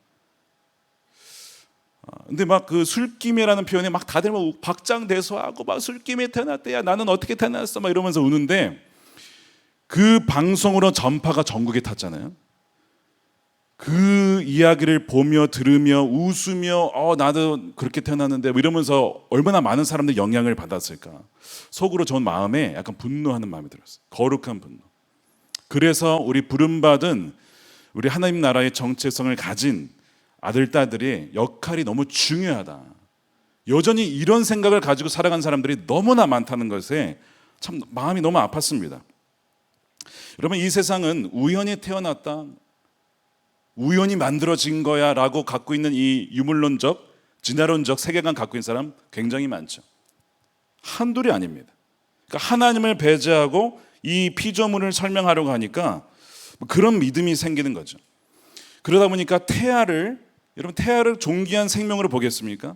근데 막 그 술김에라는 표현에 막 다들 막 박장대소하고 막 술김에 태어났대야 나는 어떻게 태어났어 막 이러면서 우는데 그 방송으로 전파가 전국에 탔잖아요. 그 이야기를 보며 들으며 웃으며 나도 그렇게 태어났는데 뭐 이러면서 얼마나 많은 사람들이 영향을 받았을까. 속으로 전 마음에 약간 분노하는 마음이 들었어요. 거룩한 분노. 그래서 우리 부름받은 우리 하나님 나라의 정체성을 가진 아들, 딸들의 역할이 너무 중요하다. 여전히 이런 생각을 가지고 살아간 사람들이 너무나 많다는 것에 참 마음이 너무 아팠습니다. 여러분 이 세상은 우연히 태어났다, 우연히 만들어진 거야 라고 갖고 있는 이 유물론적, 진화론적 세계관 갖고 있는 사람 굉장히 많죠. 한둘이 아닙니다. 그러니까 하나님을 배제하고 이 피조물을 설명하려고 하니까 그런 믿음이 생기는 거죠. 그러다 보니까 여러분 태아를 존귀한 생명으로 보겠습니까?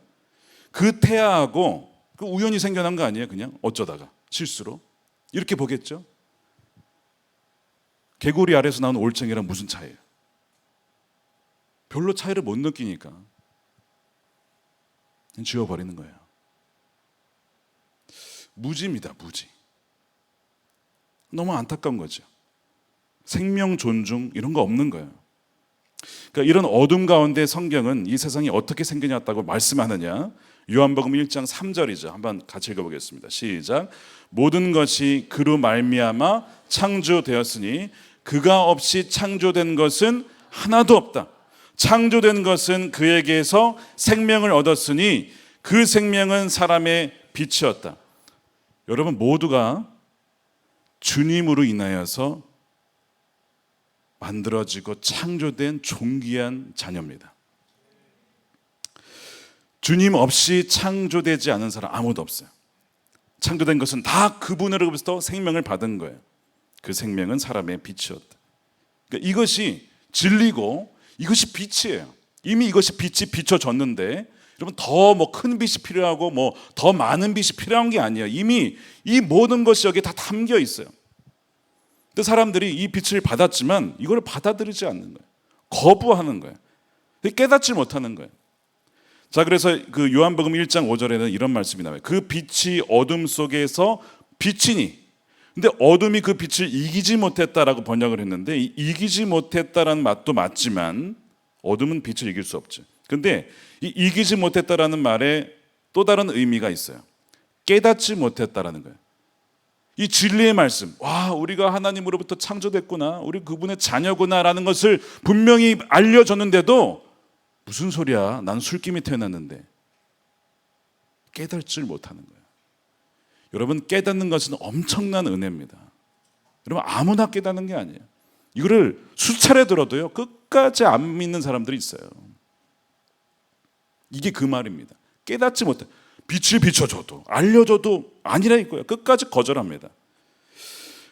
그 태아하고 그 우연히 생겨난 거 아니에요? 그냥 어쩌다가 실수로 이렇게 보겠죠. 개구리 알에서 나온 올챙이랑 무슨 차이예요? 별로 차이를 못 느끼니까 그냥 지워버리는 거예요. 무지입니다. 무지. 너무 안타까운 거죠. 생명 존중 이런 거 없는 거예요. 그러니까 이런 어둠 가운데 성경은 이 세상이 어떻게 생겨났다고 말씀하느냐. 요한복음 1장 3절이죠. 한번 같이 읽어보겠습니다. 시작. 모든 것이 그로 말미암아 창조되었으니 그가 없이 창조된 것은 하나도 없다. 창조된 것은 그에게서 생명을 얻었으니 그 생명은 사람의 빛이었다. 여러분 모두가 주님으로 인하여서 만들어지고 창조된 존귀한 자녀입니다. 주님 없이 창조되지 않은 사람 아무도 없어요. 창조된 것은 다 그분으로부터 생명을 받은 거예요. 그 생명은 사람의 빛이었다. 그러니까 이것이 진리고 이것이 빛이에요. 이미 이것이 빛이 비춰졌는데 여러분 더 뭐 큰 빛이 필요하고 뭐 더 많은 빛이 필요한 게 아니에요. 이미 이 모든 것이 여기에 다 담겨 있어요. 근데 사람들이 이 빛을 받았지만 이걸 받아들이지 않는 거예요. 거부하는 거예요. 깨닫지 못하는 거예요. 자, 그래서 그 요한복음 1장 5절에는 이런 말씀이 나와요. 그 빛이 어둠 속에서 비치니. 근데 어둠이 그 빛을 이기지 못했다라고 번역을 했는데, 이 이기지 못했다라는 말도 맞지만 어둠은 빛을 이길 수 없죠. 근데 이 이기지 못했다라는 말에 또 다른 의미가 있어요. 깨닫지 못했다라는 거예요. 이 진리의 말씀, 와, 우리가 하나님으로부터 창조됐구나, 우리 그분의 자녀구나라는 것을 분명히 알려줬는데도 무슨 소리야, 난 술김이 태어났는데, 깨닫지를 못하는 거예요. 여러분, 깨닫는 것은 엄청난 은혜입니다. 여러분, 아무나 깨닫는 게 아니에요. 이거를 수차례 들어도요, 끝까지 안 믿는 사람들이 있어요. 이게 그 말입니다. 깨닫지 못해. 빛을 비춰줘도 알려줘도 아니라 이거예요. 끝까지 거절합니다.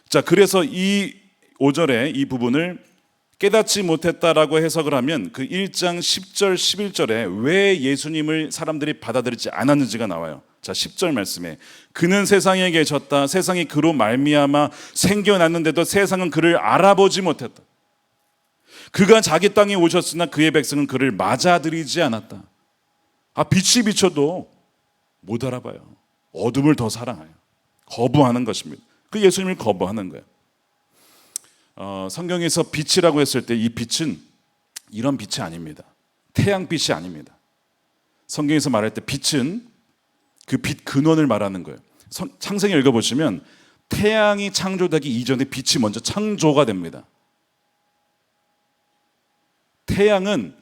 자, 그래서 이 5절에 이 부분을 깨닫지 못했다라고 해석을 하면 그 1장 10절 11절에 왜 예수님을 사람들이 받아들이지 않았는지가 나와요. 자, 10절 말씀에 그는 세상에 계셨다. 세상이 그로 말미암아 생겨났는데도 세상은 그를 알아보지 못했다. 그가 자기 땅에 오셨으나 그의 백성은 그를 맞아들이지 않았다. 빛이 비춰도 못 알아봐요. 어둠을 더 사랑해요. 거부하는 것입니다. 그 예수님을 거부하는 거예요. 성경에서 빛이라고 했을 때 이 빛은 이런 빛이 아닙니다. 태양빛이 아닙니다. 성경에서 말할 때 빛은 그 빛 근원을 말하는 거예요. 창세기 읽어보시면 태양이 창조되기 이전에 빛이 먼저 창조가 됩니다. 태양은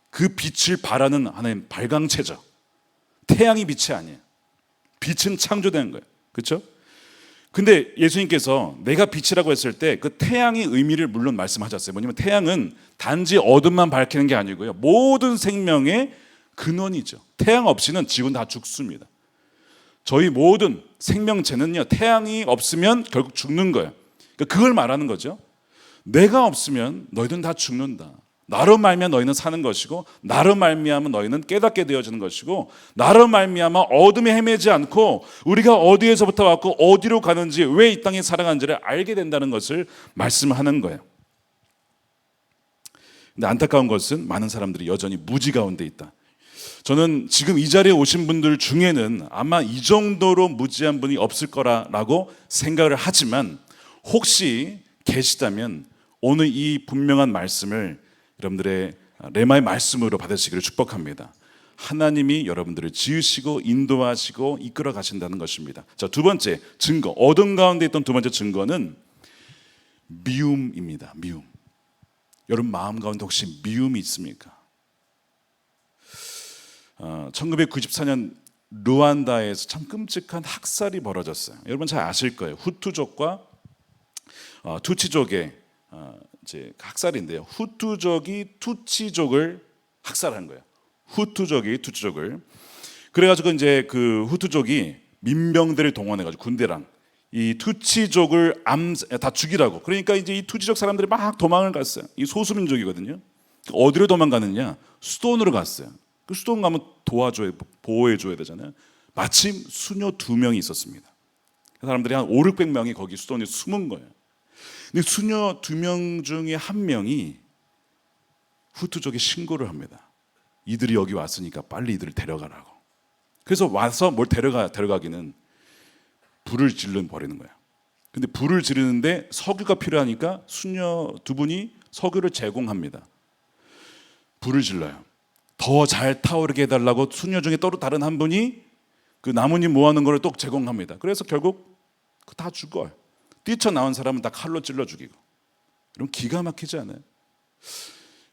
그 빛을 발하는 하나의 발광체죠. 태양이 빛이 아니에요. 빛은 창조되는 거예요. 그렇죠? 근데 예수님께서 내가 빛이라고 했을 때 그 태양의 의미를 물론 말씀하셨어요. 뭐냐면 태양은 단지 어둠만 밝히는 게 아니고요, 모든 생명의 근원이죠. 태양 없이는 지구는 다 죽습니다. 저희 모든 생명체는요, 태양이 없으면 결국 죽는 거예요. 그걸 말하는 거죠. 내가 없으면 너희들은 다 죽는다. 나로 말미암아 너희는 사는 것이고, 나로 말미암아 너희는 깨닫게 되어지는 것이고, 나로 말미암아 어둠에 헤매지 않고 우리가 어디에서부터 왔고 어디로 가는지, 왜 이 땅에 살아가는지를 알게 된다는 것을 말씀하는 거예요. 근데 안타까운 것은 많은 사람들이 여전히 무지 가운데 있다. 저는 지금 이 자리에 오신 분들 중에는 아마 이 정도로 무지한 분이 없을 거라고 생각을 하지만, 혹시 계시다면 오늘 이 분명한 말씀을 여러분들의 레마의 말씀으로 받으시기를 축복합니다. 하나님이 여러분들을 지으시고 인도하시고 이끌어 가신다는 것입니다. 자, 두 번째 증거, 어둠 가운데 있던 두 번째 증거는 미움입니다. 미움. 여러분 마음 가운데 혹시 미움이 있습니까? 1994년 루안다에서 참 끔찍한 학살이 벌어졌어요. 여러분 잘 아실 거예요. 후투족과 투치족의 이제 학살인데요. 후투족이 투치족을 학살한 거예요. 후투족이 투치족을. 그래가지고 이제 그 후투족이 민병대를 동원해가지고 군대랑 이 투치족을 다 죽이라고. 그러니까 이제 이 투치족 사람들이 막 도망을 갔어요. 이 소수민족이거든요. 어디로 도망가느냐? 수도원으로 갔어요. 그 수도원 가면 도와줘야, 보호해줘야 되잖아요. 마침 수녀 2명이 있었습니다. 그 사람들이 한 500~600명이 거기 수도원에 숨은 거예요. 근데 수녀 2명 중에 1명이 후투족에 신고를 합니다. 이들이 여기 왔으니까 빨리 이들을 데려가라고. 그래서 와서 뭘 데려가기는 불을 버리는 거야. 근데 불을 지르는데 석유가 필요하니까 수녀 2분이 석유를 제공합니다. 불을 질러요. 더 잘 타오르게 해달라고 수녀 중에 또 다른 한 분이 그 나뭇잎 모아놓은 걸 또 제공합니다. 그래서 결국 다 죽어요. 뛰쳐나온 사람은 다 칼로 찔러 죽이고. 그럼 기가 막히지 않아요?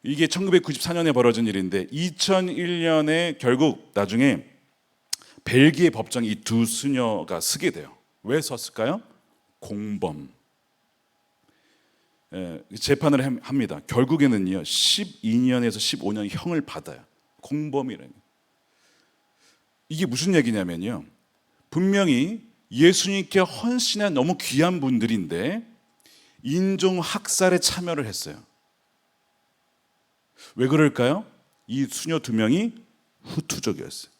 이게 1994년에 벌어진 일인데 2001년에 결국 나중에 벨기에 법정에 이 두 수녀가 서게 돼요. 왜 섰을까요? 공범. 재판을 합니다. 결국에는요 12년에서 15년 형을 받아요. 공범이라는. 이게 무슨 얘기냐면요, 분명히 예수님께 헌신한 너무 귀한 분들인데 인종 학살에 참여를 했어요. 왜 그럴까요? 이 수녀 2명이 후투족이었어요.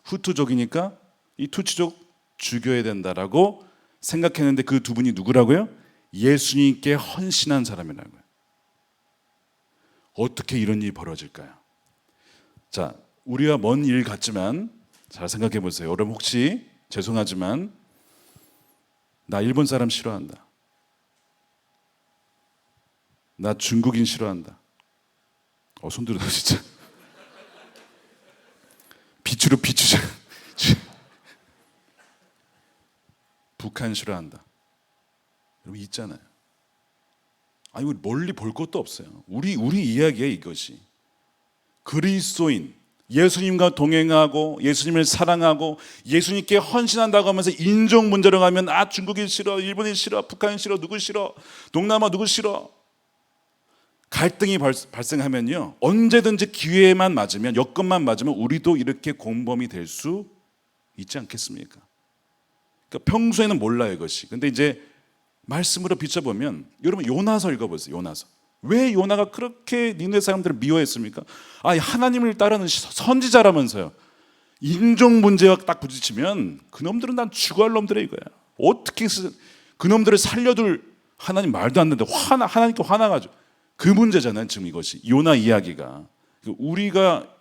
후투족이니까 이 투치족 죽여야 된다라고 생각했는데 그 두 분이 누구라고요? 예수님께 헌신한 사람이라고요. 어떻게 이런 일이 벌어질까요? 자, 우리와 먼 일 같지만 잘 생각해 보세요. 여러분 혹시 죄송하지만 나 일본 사람 싫어한다. 나 중국인 싫어한다. 손 들어 진짜. 빛으로 비추자. 북한 싫어한다. 여러분 있잖아요. 아니 우리 멀리 볼 것도 없어요. 우리 이야기에 이것이 그리스도인 예수님과 동행하고 예수님을 사랑하고 예수님께 헌신한다고 하면서 인종 문제로 가면 중국인 싫어, 일본인 싫어, 북한 싫어, 누구 싫어, 동남아 누구 싫어. 갈등이 발생하면요 언제든지 기회만 맞으면 여건만 맞으면 우리도 이렇게 공범이 될 수 있지 않겠습니까? 그러니까 평소에는 몰라요 이것이. 근데 이제 말씀으로 비춰보면 여러분 요나서 읽어보세요. 요나서. 왜 요나가 그렇게 니네 사람들을 미워했습니까? 하나님을 따르는 선지자라면서요. 인종 문제와 딱 부딪히면 그놈들은 난 죽어할 놈들이야 이거야. 어떻게 그놈들을 살려둘 하나님 말도 안 되는데 하나님께 화나가지고 그 문제잖아요. 지금 이것이 요나 이야기가. 우리가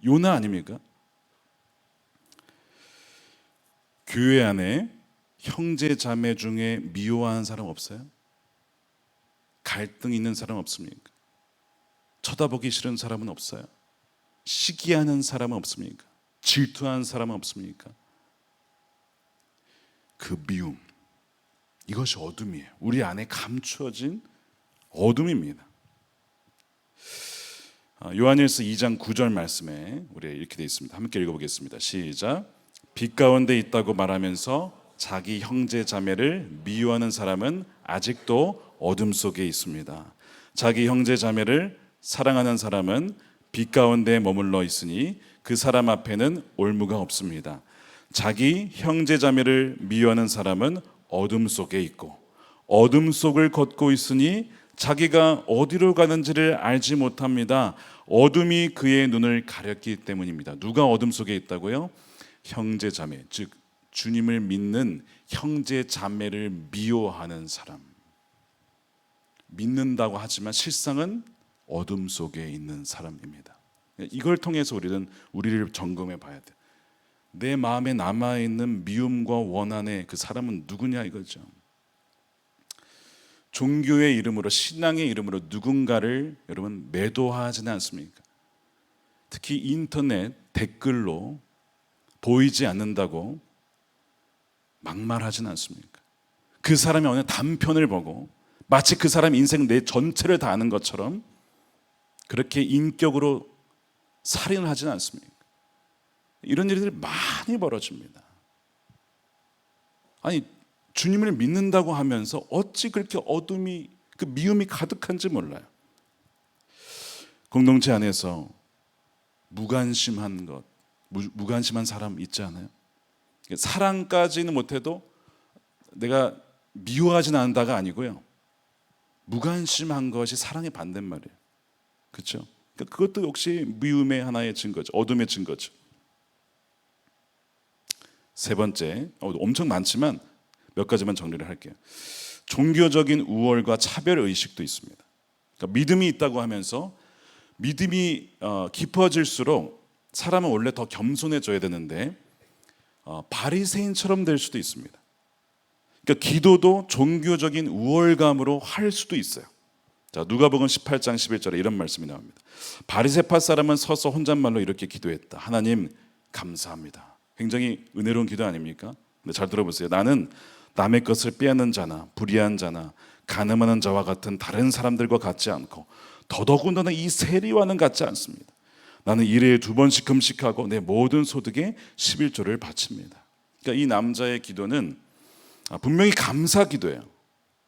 요나 아닙니까? 교회 안에 형제 자매 중에 미워하는 사람 없어요? 갈등 있는 사람 없습니까? 쳐다보기 싫은 사람은 없어요? 시기하는 사람은 없습니까? 질투하는 사람은 없습니까? 그 미움, 이것이 어둠이에요. 우리 안에 감추어진 어둠입니다. 요한일서 2장 9절 말씀에 우리 이렇게 되어 있습니다. 함께 읽어보겠습니다. 시작. 빛 가운데 있다고 말하면서 자기 형제 자매를 미워하는 사람은 아직도 어둠 속에 있습니다. 자기 형제 자매를 사랑하는 사람은 빛 가운데 머물러 있으니 그 사람 앞에는 올무가 없습니다. 자기 형제 자매를 미워하는 사람은 어둠 속에 있고 어둠 속을 걷고 있으니 자기가 어디로 가는지를 알지 못합니다. 어둠이 그의 눈을 가렸기 때문입니다. 누가 어둠 속에 있다고요? 형제 자매, 즉 주님을 믿는 형제 자매를 미워하는 사람. 믿는다고 하지만 실상은 어둠 속에 있는 사람입니다. 이걸 통해서 우리를 점검해 봐야 돼요. 내 마음에 남아있는 미움과 원한의 그 사람은 누구냐 이거죠. 종교의 이름으로 신앙의 이름으로 누군가를 여러분 매도하지는 않습니까? 특히 인터넷 댓글로 보이지 않는다고 막말하지는 않습니까? 그 사람이 어느 단편을 보고 마치 그 사람 인생 내 전체를 다 아는 것처럼 그렇게 인격으로 살인을 하지는 않습니까? 이런 일들이 많이 벌어집니다. 아니 주님을 믿는다고 하면서 어찌 그렇게 어둠이 그 미움이 가득한지 몰라요. 공동체 안에서 무관심한 것, 무관심한 사람 있지 않아요? 사랑까지는 못해도 내가 미워하지는 않는다가 아니고요. 무관심한 것이 사랑의 반대말이에요. 그렇죠? 그러니까 그것도 역시 미움의 하나의 증거죠. 어둠의 증거죠. 세 번째, 엄청 많지만 몇 가지만 정리를 할게요. 종교적인 우월과 차별 의식도 있습니다. 그러니까 믿음이 있다고 하면서 믿음이 깊어질수록 사람은 원래 더 겸손해져야 되는데 바리새인처럼 될 수도 있습니다. 그러니까 기도도 종교적인 우월감으로 할 수도 있어요. 자, 누가복음 18장 11절에 이런 말씀이 나옵니다. 바리새파 사람은 서서 혼잣말로 이렇게 기도했다. 하나님 감사합니다. 굉장히 은혜로운 기도 아닙니까? 근데 잘 들어보세요. 나는 남의 것을 빼앗는 자나 불의한 자나 가늠하는 자와 같은 다른 사람들과 같지 않고 더더군다나 이 세리와는 같지 않습니다. 나는 일회에 2번씩 금식하고 내 모든 소득의 11조를 바칩니다. 그러니까 이 남자의 기도는 분명히 감사 기도예요.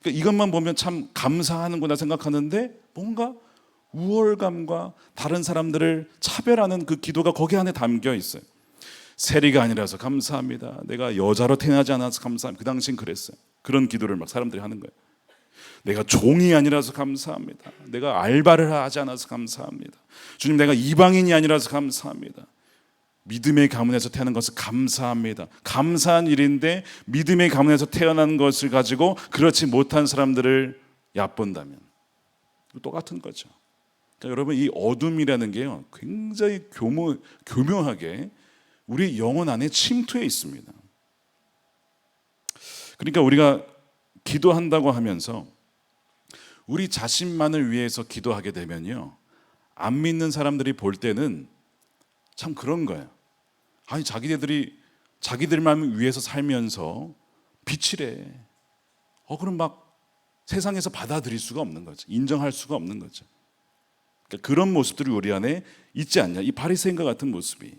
그러니까 이것만 보면 참 감사하는구나 생각하는데 뭔가 우월감과 다른 사람들을 차별하는 그 기도가 거기 안에 담겨 있어요. 세리가 아니라서 감사합니다. 내가 여자로 태어나지 않아서 감사합니다. 그 당시엔 그랬어요. 그런 기도를 막 사람들이 하는 거예요. 내가 종이 아니라서 감사합니다. 내가 알바를 하지 않아서 감사합니다. 주님, 내가 이방인이 아니라서 감사합니다. 믿음의 가문에서 태어난 것을 감사합니다. 감사한 일인데 믿음의 가문에서 태어난 것을 가지고 그렇지 못한 사람들을 얕본다면 똑같은 거죠. 그러니까 여러분, 이 어둠이라는 게요, 굉장히 교묘하게 우리 영혼 안에 침투해 있습니다. 그러니까 우리가 기도한다고 하면서 우리 자신만을 위해서 기도하게 되면요, 안 믿는 사람들이 볼 때는 참 그런 거예요. 아니, 자기들만 위해서 살면서 빛이래. 그럼 막 세상에서 받아들일 수가 없는 거죠. 인정할 수가 없는 거죠. 그러니까 그런 모습들이 우리 안에 있지 않냐, 이 바리새인과 같은 모습이.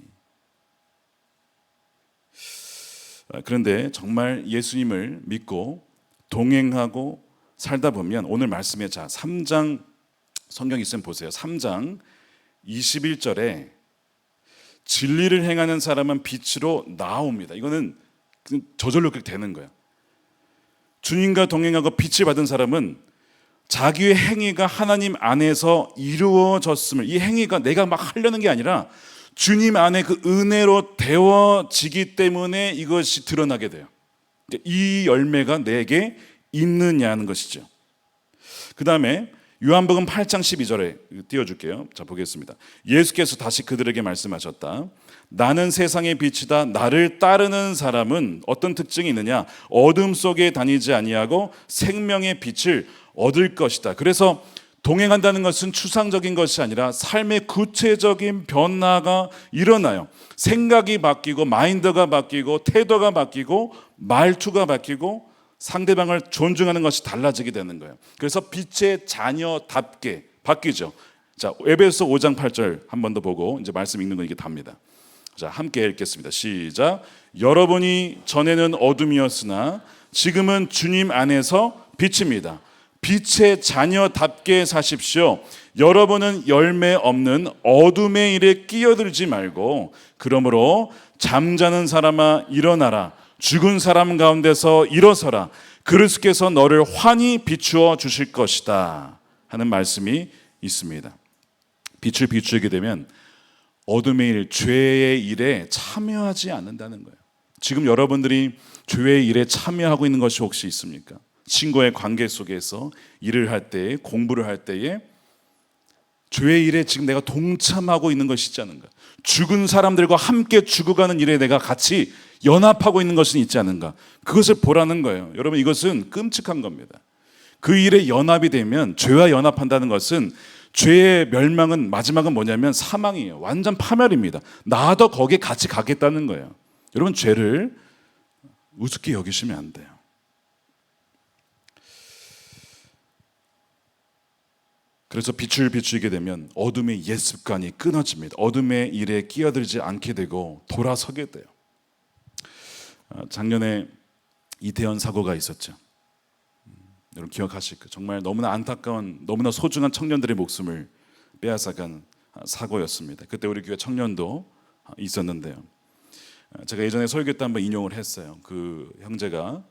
그런데 정말 예수님을 믿고 동행하고 살다 보면 오늘 말씀에 3장 성경 있으면 보세요. 3장 21절에 진리를 행하는 사람은 빛으로 나옵니다. 이거는 저절로 그렇게 되는 거예요. 주님과 동행하고 빛을 받은 사람은 자기의 행위가 하나님 안에서 이루어졌음을, 이 행위가 내가 막 하려는 게 아니라 주님 안에 그 은혜로 되어지기 때문에 이것이 드러나게 돼요. 이 열매가 내게 있느냐는 것이죠. 그 다음에 요한복음 8장 12절에 띄워줄게요. 자, 보겠습니다. 예수께서 다시 그들에게 말씀하셨다. 나는 세상의 빛이다. 나를 따르는 사람은 어떤 특징이 있느냐? 어둠 속에 다니지 아니하고 생명의 빛을 얻을 것이다. 그래서 동행한다는 것은 추상적인 것이 아니라 삶의 구체적인 변화가 일어나요. 생각이 바뀌고, 마인드가 바뀌고, 태도가 바뀌고, 말투가 바뀌고, 상대방을 존중하는 것이 달라지게 되는 거예요. 그래서 빛의 자녀답게 바뀌죠. 자, 에베소 5장 8절 한 번 더 보고 이제 말씀 읽는 거 이게 답니다. 자, 함께 읽겠습니다. 시작. 여러분이 전에는 어둠이었으나 지금은 주님 안에서 빛입니다. 빛의 자녀답게 사십시오. 여러분은 열매 없는 어둠의 일에 끼어들지 말고, 그러므로 잠자는 사람아 일어나라. 죽은 사람 가운데서 일어서라. 그리스도께서 너를 환히 비추어 주실 것이다 하는 말씀이 있습니다. 빛을 비추게 되면 어둠의 일, 죄의 일에 참여하지 않는다는 거예요. 지금 여러분들이 죄의 일에 참여하고 있는 것이 혹시 있습니까? 친구의 관계 속에서 일을 할 때에, 공부를 할 때에 죄의 일에 지금 내가 동참하고 있는 것이 있지 않은가? 죽은 사람들과 함께 죽어가는 일에 내가 같이 연합하고 있는 것은 있지 않은가? 그것을 보라는 거예요. 여러분, 이것은 끔찍한 겁니다. 그 일에 연합이 되면, 죄와 연합한다는 것은 죄의 멸망은, 마지막은 뭐냐면 사망이에요. 완전 파멸입니다. 나도 거기에 같이 가겠다는 거예요. 여러분, 죄를 우습게 여기시면 안 돼요. 그래서 빛을 비추게 되면 어둠의 옛 습관이 끊어집니다. 어둠의 일에 끼어들지 않게 되고 돌아서게 돼요. 작년에 이태원 사고가 있었죠. 여러분 기억하실 거예요. 정말 너무나 안타까운, 너무나 소중한 청년들의 목숨을 빼앗아간 사고였습니다. 그때 우리 교회 청년도 있었는데요. 제가 예전에 설교 때 한번 인용을 했어요. 그 형제가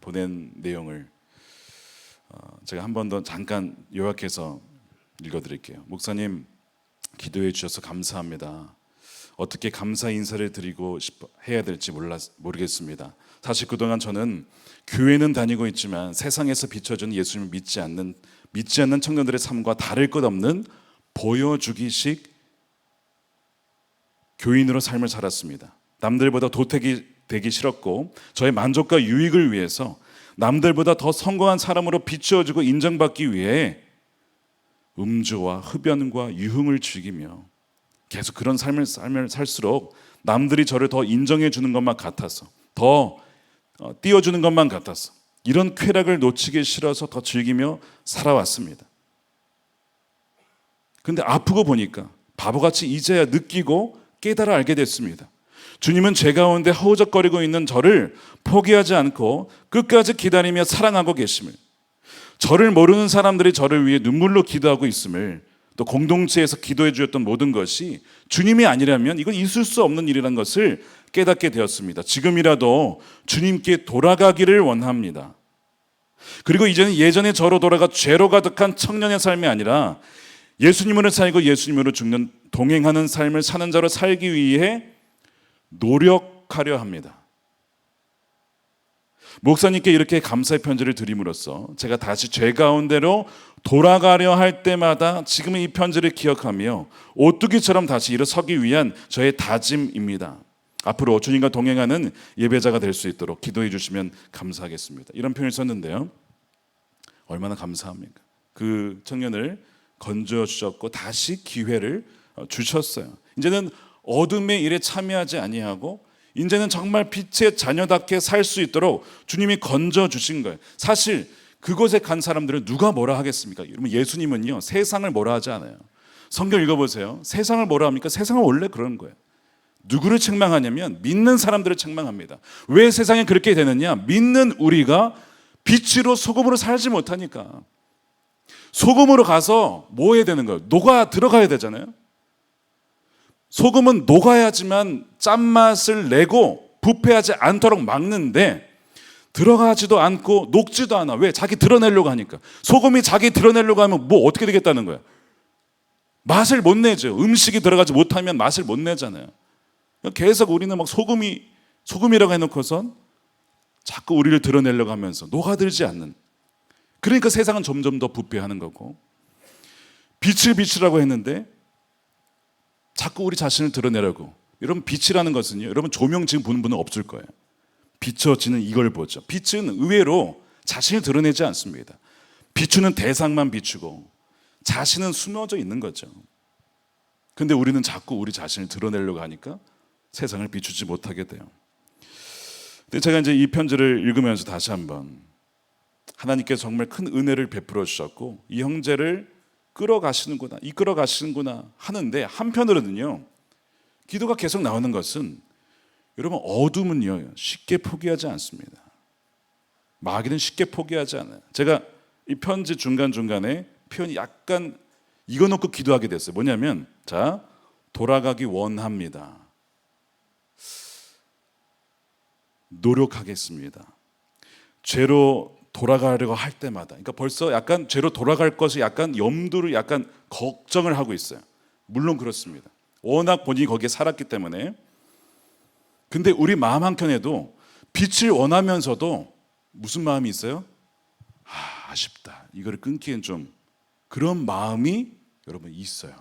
보낸 내용을 제가 한 번 더 잠깐 요약해서 읽어드릴게요. 목사님, 기도해 주셔서 감사합니다. 어떻게 감사 인사를 드리고 해야 될지 모르겠습니다. 사실 그동안 저는 교회는 다니고 있지만 세상에서 비춰준 예수님을 믿지 않는 청년들의 삶과 다를 것 없는 보여주기식 교인으로 삶을 살았습니다. 남들보다 도태기 되기 싫었고, 저의 만족과 유익을 위해서 남들보다 더 성공한 사람으로 비추어지고 인정받기 위해 음주와 흡연과 유흥을 즐기며 계속 그런 삶을 살수록 남들이 저를 더 인정해 주는 것만 같아서, 더 띄워주는 것만 같아서 이런 쾌락을 놓치기 싫어서 더 즐기며 살아왔습니다. 근데 아프고 보니까 바보같이 이제야 느끼고 깨달아 알게 됐습니다. 주님은 제 가운데 허우적거리고 있는 저를 포기하지 않고 끝까지 기다리며 사랑하고 계심을, 저를 모르는 사람들이 저를 위해 눈물로 기도하고 있음을, 또 공동체에서 기도해 주었던 모든 것이 주님이 아니라면 이건 있을 수 없는 일이라는 것을 깨닫게 되었습니다. 지금이라도 주님께 돌아가기를 원합니다. 그리고 이제는 예전의 저로 돌아가 죄로 가득한 청년의 삶이 아니라 예수님으로 살고 예수님으로 죽는 동행하는 삶을 사는 자로 살기 위해 노력하려 합니다. 목사님께 이렇게 감사의 편지를 드림으로써 제가 다시 죄 가운데로 돌아가려 할 때마다 지금은 이 편지를 기억하며 오뚜기처럼 다시 일어서기 위한 저의 다짐입니다. 앞으로 주님과 동행하는 예배자가 될 수 있도록 기도해 주시면 감사하겠습니다. 이런 표현을 썼는데요. 얼마나 감사합니까? 그 청년을 건져 주셨고 다시 기회를 주셨어요. 이제는 어둠의 일에 참여하지 아니하고 이제는 정말 빛의 자녀답게 살 수 있도록 주님이 건져 주신 거예요. 사실 그곳에 간 사람들은 누가 뭐라 하겠습니까? 여러분, 예수님은요 세상을 뭐라 하지 않아요. 성경 읽어보세요. 세상을 뭐라 합니까? 세상은 원래 그런 거예요. 누구를 책망하냐면 믿는 사람들을 책망합니다. 왜 세상에 그렇게 되느냐? 믿는 우리가 빛으로 소금으로 살지 못하니까. 소금으로 가서 뭐 해야 되는 거예요? 녹아 들어가야 되잖아요. 소금은 녹아야지만 짠맛을 내고 부패하지 않도록 막는데 들어가지도 않고 녹지도 않아. 왜? 자기 드러내려고 하니까. 소금이 자기 드러내려고 하면 뭐 어떻게 되겠다는 거야? 맛을 못 내죠. 음식이 들어가지 못하면 맛을 못 내잖아요. 계속 우리는 막 소금이라고 해놓고선 자꾸 우리를 드러내려고 하면서 녹아들지 않는. 그러니까 세상은 점점 더 부패하는 거고, 빛이라고 했는데 자꾸 우리 자신을 드러내려고. 여러분, 빛이라는 것은요, 여러분 조명 지금 보는 분은 없을 거예요. 비춰지는 이걸 보죠. 빛은 의외로 자신을 드러내지 않습니다. 비추는 대상만 비추고 자신은 숨어져 있는 거죠. 근데 우리는 자꾸 우리 자신을 드러내려고 하니까 세상을 비추지 못하게 돼요. 근데 제가 이제 이 편지를 읽으면서 다시 한번 하나님께서 정말 큰 은혜를 베풀어 주셨고 이 형제를 끌어가시는구나, 이끌어 가시는구나 하는데, 한편으로는요 기도가 계속 나오는 것은, 여러분, 어둠은요 쉽게 포기하지 않습니다. 마귀는 쉽게 포기하지 않아요. 제가 이 편지 중간중간에 표현이 약간 이거 놓고 기도하게 됐어요. 뭐냐면, 자, 돌아가기 원합니다. 노력하겠습니다. 죄로 돌아가려고 할 때마다, 그러니까 벌써 약간 죄로 돌아갈 것이 약간 염두를 약간 걱정을 하고 있어요. 물론 그렇습니다. 워낙 본인이 거기에 살았기 때문에. 근데 우리 마음 한켠에도 빛을 원하면서도 무슨 마음이 있어요? 아쉽다. 이거를 끊기엔 좀, 그런 마음이 여러분 있어요.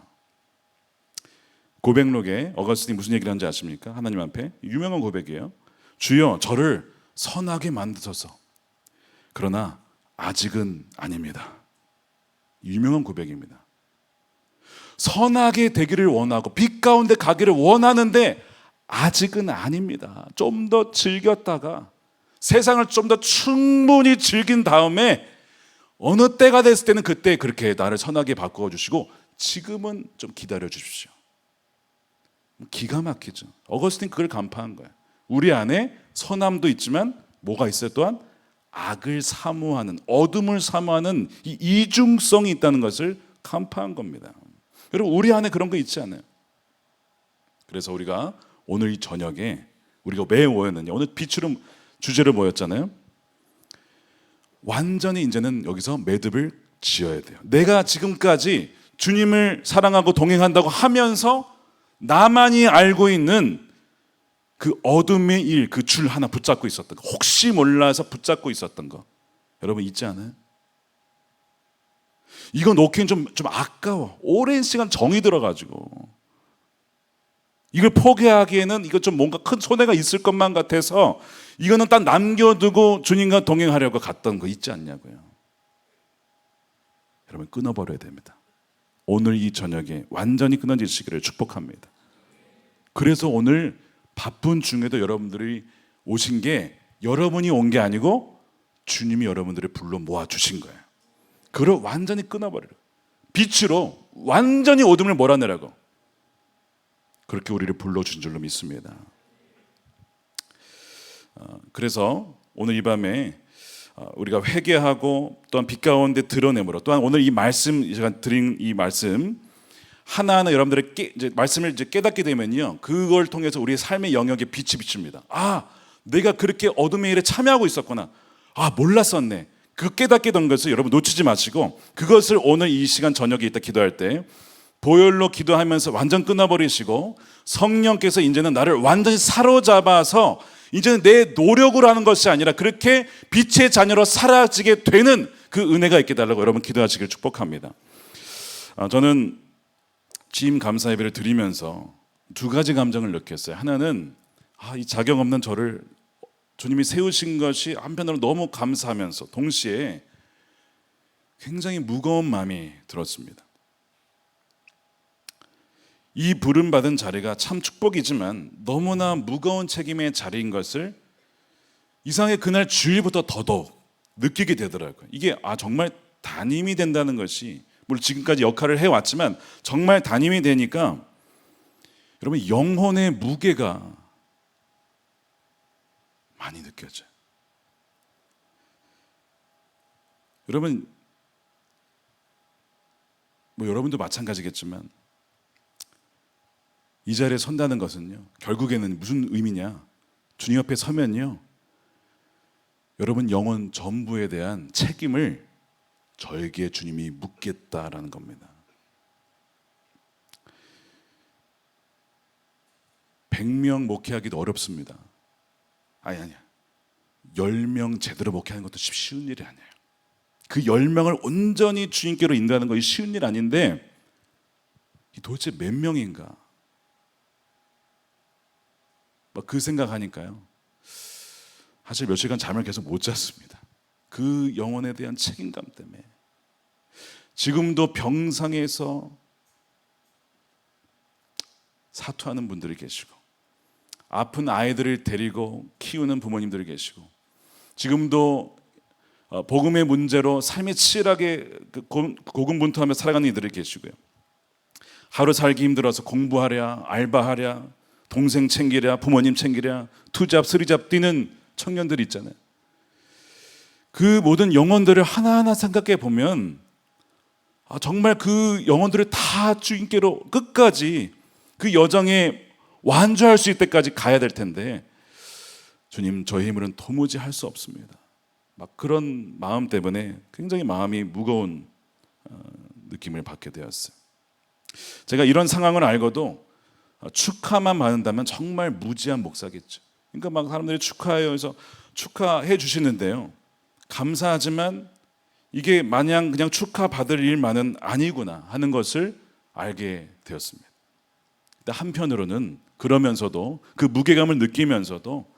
고백록에 어거스틴이 무슨 얘기를 하는지 아십니까? 하나님 앞에 유명한 고백이에요. 주여, 저를 선하게 만드소서. 그러나 아직은 아닙니다. 유명한 고백입니다. 선하게 되기를 원하고 빛 가운데 가기를 원하는데 아직은 아닙니다. 좀 더 즐겼다가 세상을 좀 더 충분히 즐긴 다음에 어느 때가 됐을 때는 그때 그렇게 나를 선하게 바꾸어 주시고, 지금은 좀 기다려 주십시오. 기가 막히죠. 어거스틴 그걸 간파한 거예요. 우리 안에 선함도 있지만 뭐가 있어요? 또한 악을 사모하는, 어둠을 사모하는 이 이중성이 있다는 것을 간파한 겁니다. 여러분, 우리 안에 그런 거 있지 않아요? 그래서 우리가 오늘 이 저녁에 우리가 왜 모였느냐, 오늘 빛으로 주제로 모였잖아요. 완전히 이제는 여기서 매듭을 지어야 돼요. 내가 지금까지 주님을 사랑하고 동행한다고 하면서 나만이 알고 있는 그 어둠의 일, 그 줄 하나 붙잡고 있었던 거, 혹시 몰라서 붙잡고 있었던 거, 여러분 있지 않아요? 이거 놓기엔 좀 아까워. 오랜 시간 정이 들어가지고 이걸 포기하기에는 이거 좀 뭔가 큰 손해가 있을 것만 같아서 이거는 딱 남겨두고 주님과 동행하려고 갔던 거 있지 않냐고요. 여러분, 끊어버려야 됩니다. 오늘 이 저녁에 완전히 끊어지시기를 축복합니다. 그래서 오늘 바쁜 중에도 여러분들이 오신 게, 여러분이 온 게 아니고 주님이 여러분들을 불러 모아주신 거예요. 그걸 완전히 끊어버리라고, 빛으로 완전히 어둠을 몰아내라고 그렇게 우리를 불러준 줄로 믿습니다. 그래서 오늘 이 밤에 우리가 회개하고 또한 빛 가운데 드러내므로, 또한 오늘 이 말씀, 제가 드린 이 말씀 하나하나 여러분들의 이제 말씀을 이제 깨닫게 되면요, 그걸 통해서 우리의 삶의 영역에 빛이 비칩니다. 아, 내가 그렇게 어둠의 일에 참여하고 있었구나. 아, 몰랐었네. 그 깨닫게 된 것을 여러분 놓치지 마시고, 그것을 오늘 이 시간 저녁에 이따 기도할 때 보혈로 기도하면서 완전 끊어버리시고, 성령께서 이제는 나를 완전히 사로잡아서 이제는 내 노력으로 하는 것이 아니라 그렇게 빛의 자녀로 살아지게 되는 그 은혜가 있게 달라고 여러분 기도하시길 축복합니다. 저는 취임 감사 예배를 드리면서 두 가지 감정을 느꼈어요. 하나는 이 자격 없는 저를 주님이 세우신 것이 한편으로 너무 감사하면서 동시에 굉장히 무거운 마음이 들었습니다. 이 부름받은 자리가 참 축복이지만 너무나 무거운 책임의 자리인 것을 이상하게 그날 주일부터 더더욱 느끼게 되더라고요. 이게 정말 담임이 된다는 것이, 물론 지금까지 역할을 해왔지만 정말 담임이 되니까 여러분 영혼의 무게가 많이 느껴져요. 여러분 여러분도 마찬가지겠지만 이 자리에 선다는 것은요, 결국에는 무슨 의미냐? 주님 앞에 서면요, 여러분 영혼 전부에 대한 책임을 저에게 주님이 묻겠다라는 겁니다. 100명 목회하기도 어렵습니다. 아니야. 10명 제대로 목회하는 것도 쉬운 일이 아니에요. 그 10명을 온전히 주님께로 인도하는 것이 쉬운 일 아닌데 도대체 몇 명인가? 그 생각하니까요, 사실 며칠간 잠을 계속 못 잤습니다. 그 영혼에 대한 책임감 때문에. 지금도 병상에서 사투하는 분들이 계시고, 아픈 아이들을 데리고 키우는 부모님들이 계시고, 지금도 복음의 문제로 삶이 치열하게 고군분투하며 살아가는 이들이 계시고요. 하루 살기 힘들어서 공부하랴, 알바하랴, 동생 챙기랴, 부모님 챙기랴, 투잡, 쓰리잡 뛰는 청년들이 있잖아요. 그 모든 영혼들을 하나하나 생각해 보면 정말 그 영혼들을 다 주님께로 끝까지 그 여정에 완주할 수 있을 때까지 가야 될 텐데, 주님 저희 힘으로는 도무지 할 수 없습니다. 그런 마음 때문에 굉장히 마음이 무거운 느낌을 받게 되었어요. 제가 이런 상황을 알고도 축하만 받는다면 정말 무지한 목사겠죠. 그러니까 사람들이 축하해요 해서 축하해 주시는데요, 감사하지만 이게 마냥 그냥 축하받을 일만은 아니구나 하는 것을 알게 되었습니다. 근데 한편으로는 그러면서도 그 무게감을 느끼면서도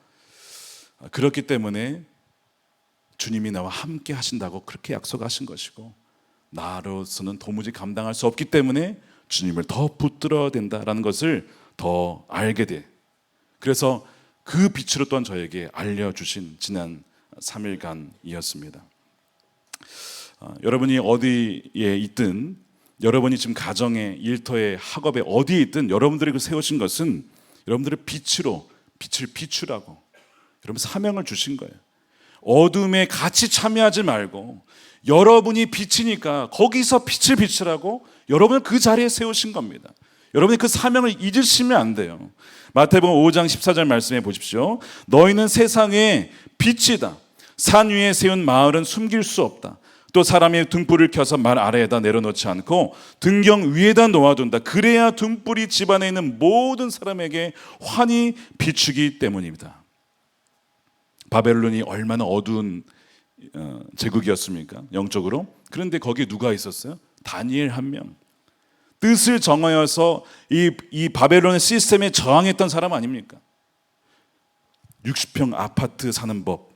그렇기 때문에 주님이 나와 함께 하신다고 그렇게 약속하신 것이고, 나로서는 도무지 감당할 수 없기 때문에 주님을 더 붙들어야 된다라는 것을 더 알게 돼. 그래서 그 빛으로 또한 저에게 알려주신 지난 3일간이었습니다. 여러분이 어디에 있든, 여러분이 지금 가정에, 일터에, 학업에 어디에 있든 여러분들에게 세우신 것은 여러분들의 빛으로 빛을 비추라고 여러분 사명을 주신 거예요. 어둠에 같이 참여하지 말고 여러분이 빛이니까 거기서 빛을 비추라고 여러분을 그 자리에 세우신 겁니다. 여러분이 그 사명을 잊으시면 안 돼요. 마태복음 5장 14절 말씀해 보십시오. 너희는 세상의 빛이다. 산 위에 세운 마을은 숨길 수 없다. 또 사람이 등불을 켜서 말 아래에다 내려놓지 않고 등경 위에다 놓아둔다. 그래야 등불이 집안에 있는 모든 사람에게 환히 비추기 때문입니다. 바벨론이 얼마나 어두운 제국이었습니까? 영적으로. 그런데 거기에 누가 있었어요? 다니엘 한 명. 뜻을 정하여서 이 바벨론의 시스템에 저항했던 사람 아닙니까? 60평 아파트 사는 법,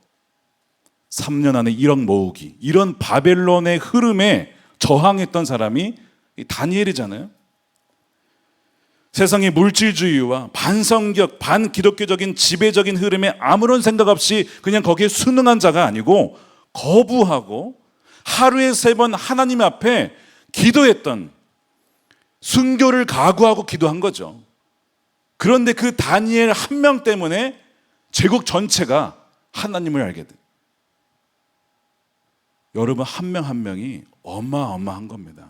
3년 안에 1억 모으기, 이런 바벨론의 흐름에 저항했던 사람이 다니엘이잖아요. 세상의 물질주의와 반성격, 반기독교적인 지배적인 흐름에 아무런 생각 없이 그냥 거기에 순응한 자가 아니고 거부하고 하루에 3번 하나님 앞에 기도했던, 순교를 각오하고 기도한 거죠. 그런데 그 다니엘 한 명 때문에 제국 전체가 하나님을 알게 돼. 여러분 한 명 한 명이 어마어마한 겁니다.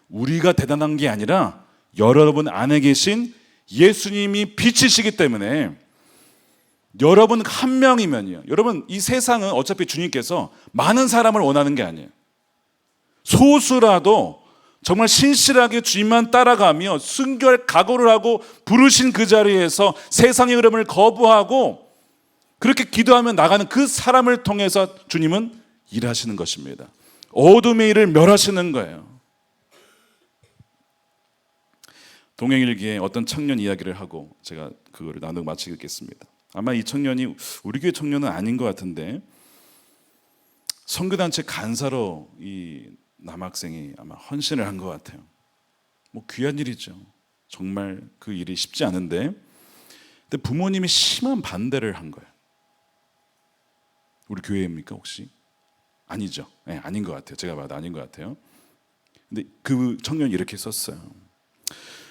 우리가 대단한 게 아니라 여러분 안에 계신 예수님이 빛이시기 때문에 여러분 한 명이면요, 여러분 이 세상은 어차피 주님께서 많은 사람을 원하는 게 아니에요. 소수라도 정말 신실하게 주님만 따라가며 순교할 각오를 하고 부르신 그 자리에서 세상의 흐름을 거부하고 그렇게 기도하며 나가는 그 사람을 통해서 주님은 일하시는 것입니다. 어둠의 일을 멸하시는 거예요. 동행일기에 어떤 청년 이야기를 하고 제가 그거를 나누고 마치겠습니다. 아마 이 청년이 우리 교회 청년은 아닌 것 같은데 선교단체 간사로 이 남학생이 아마 헌신을 한 것 같아요. 뭐 귀한 일이죠. 정말 그 일이 쉽지 않은데, 근데 부모님이 심한 반대를 한 거예요. 우리 교회입니까 혹시? 아니죠. 네, 아닌 것 같아요. 제가 봐도 아닌 것 같아요. 근데 그 청년이 이렇게 썼어요.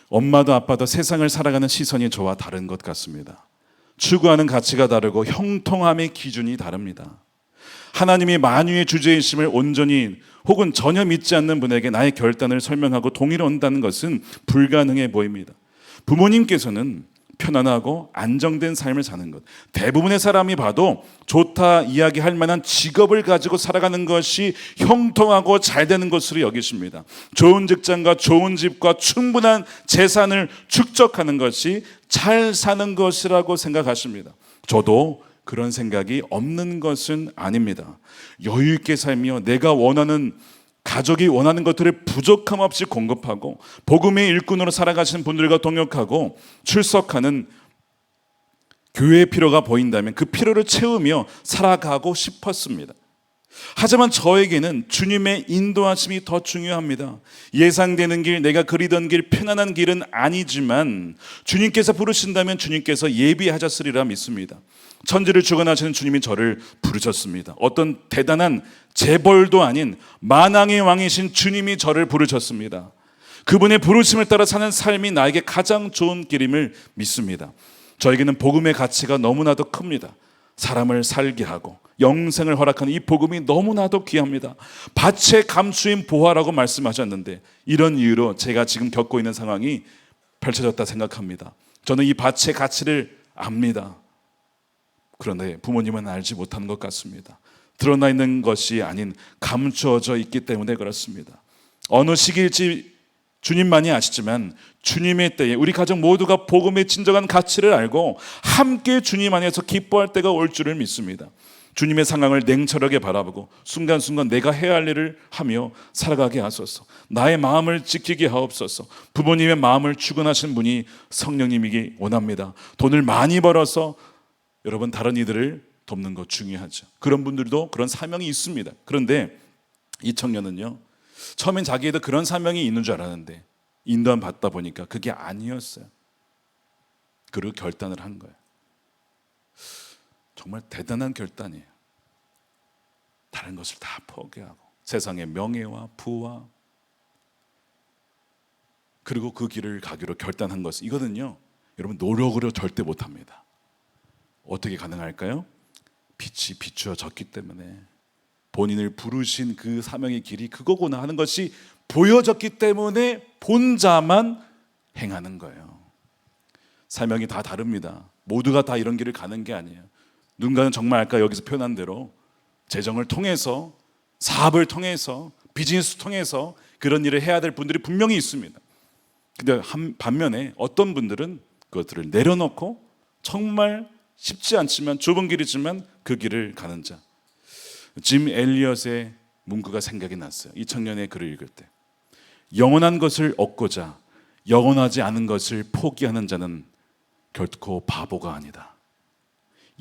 엄마도 아빠도 세상을 살아가는 시선이 저와 다른 것 같습니다. 추구하는 가치가 다르고 형통함의 기준이 다릅니다. 하나님이 만유의 주제이심을 온전히 혹은 전혀 믿지 않는 분에게 나의 결단을 설명하고 동의를 얻는다는 것은 불가능해 보입니다. 부모님께서는 편안하고 안정된 삶을 사는 것, 대부분의 사람이 봐도 좋다 이야기할 만한 직업을 가지고 살아가는 것이 형통하고 잘 되는 것으로 여기십니다. 좋은 직장과 좋은 집과 충분한 재산을 축적하는 것이 잘 사는 것이라고 생각하십니다. 저도 그런 생각이 없는 것은 아닙니다. 여유 있게 살며 내가 원하는, 가족이 원하는 것들을 부족함 없이 공급하고 복음의 일꾼으로 살아가시는 분들과 동역하고 출석하는 교회의 필요가 보인다면 그 필요를 채우며 살아가고 싶었습니다. 하지만 저에게는 주님의 인도하심이 더 중요합니다. 예상되는 길, 내가 그리던 길, 편안한 길은 아니지만 주님께서 부르신다면 주님께서 예비하셨으리라 믿습니다. 천지를 주관하시는 주님이 저를 부르셨습니다. 어떤 대단한 재벌도 아닌 만왕의 왕이신 주님이 저를 부르셨습니다. 그분의 부르심을 따라 사는 삶이 나에게 가장 좋은 길임을 믿습니다. 저에게는 복음의 가치가 너무나도 큽니다. 사람을 살게 하고 영생을 허락하는 이 복음이 너무나도 귀합니다. 밭의 감추인 보화라고 말씀하셨는데 이런 이유로 제가 지금 겪고 있는 상황이 펼쳐졌다 생각합니다. 저는 이 밭의 가치를 압니다. 그런데 부모님은 알지 못하는 것 같습니다. 드러나 있는 것이 아닌 감추어져 있기 때문에 그렇습니다. 어느 시기일지 주님만이 아시지만 주님의 때에 우리 가족 모두가 복음의 진정한 가치를 알고 함께 주님 안에서 기뻐할 때가 올 줄을 믿습니다. 주님의 상황을 냉철하게 바라보고 순간순간 내가 해야 할 일을 하며 살아가게 하소서. 나의 마음을 지키게 하옵소서. 부모님의 마음을 주관하신 분이 성령님이기 원합니다. 돈을 많이 벌어서 여러분 다른 이들을 돕는 것 중요하죠. 그런 분들도 그런 사명이 있습니다. 그런데 이 청년은요, 처음엔 자기에도 그런 사명이 있는 줄 알았는데 인도함 받다 보니까 그게 아니었어요. 그리고 결단을 한 거예요. 정말 대단한 결단이에요. 다른 것을 다 포기하고 세상의 명예와 부와 그리고 그 길을 가기로 결단한 것은 이거는요, 여러분 노력으로 절대 못합니다. 어떻게 가능할까요? 빛이 비추어졌기 때문에 본인을 부르신 그 사명의 길이 그거구나 하는 것이 보여졌기 때문에 본자만 행하는 거예요. 사명이 다 다릅니다. 모두가 다 이런 길을 가는 게 아니에요. 누군가는 정말 아까 여기서 표현한 대로 재정을 통해서, 사업을 통해서, 비즈니스 통해서 그런 일을 해야 될 분들이 분명히 있습니다. 근데 반면에 어떤 분들은 그것들을 내려놓고 정말 쉽지 않지만 좁은 길이지만 그 길을 가는 자. 짐 엘리엇의 문구가 생각이 났어요. 이 청년의 글을 읽을 때 영원한 것을 얻고자 영원하지 않은 것을 포기하는 자는 결코 바보가 아니다.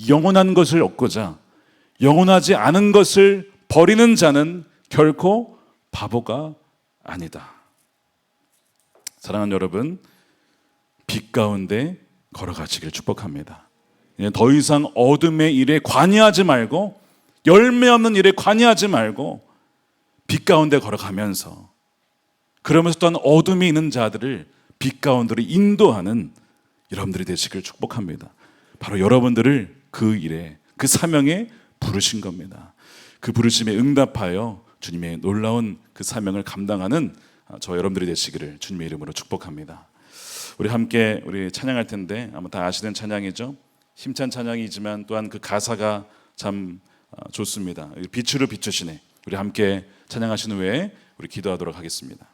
영원한 것을 얻고자 영원하지 않은 것을 버리는 자는 결코 바보가 아니다. 사랑하는 여러분, 빛 가운데 걸어가시길 축복합니다. 더 이상 어둠의 일에 관여하지 말고, 열매 없는 일에 관여하지 말고 빛 가운데 걸어가면서, 그러면서 또한 어둠이 있는 자들을 빛 가운데로 인도하는 여러분들이 되시길 축복합니다. 바로 여러분들을 그 일에, 그 사명에 부르신 겁니다. 그 부르심에 응답하여 주님의 놀라운 그 사명을 감당하는 저 여러분들이 되시기를 주님의 이름으로 축복합니다. 우리 함께 우리 찬양할 텐데 아마 다 아시는 찬양이죠. 힘찬 찬양이지만 또한 그 가사가 참 좋습니다. 빛으로 비추시네. 우리 함께 찬양하신 후에 우리 기도하도록 하겠습니다.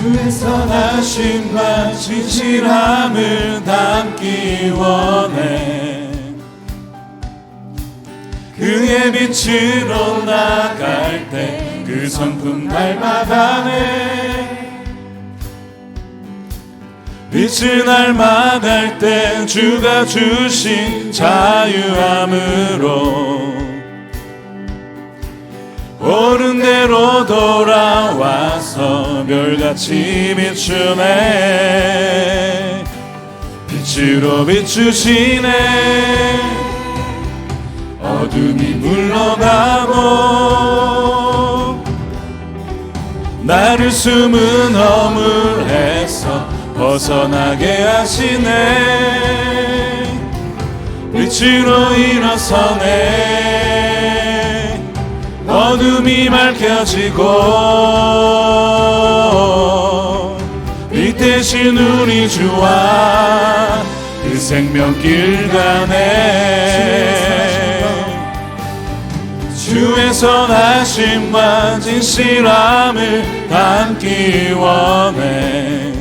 주의 선하심과 진실함을 담기 원해. 그의 빛으로 나갈 때 그 성품 닮아가네. 빛을 닮아갈 때 주가 주신 자유함으로 옳은 대로 돌아와서 별같이 비추네. 빛으로 비추시네. 어둠이 물러가고 나를 숨은 허물에서 벗어나게 하시네. 빛으로 일어서네. 어둠이 밝혀지고 빛 대신 우리 주와 그 생명길 가네. 주의 선하심과 진실함을 담기 원해.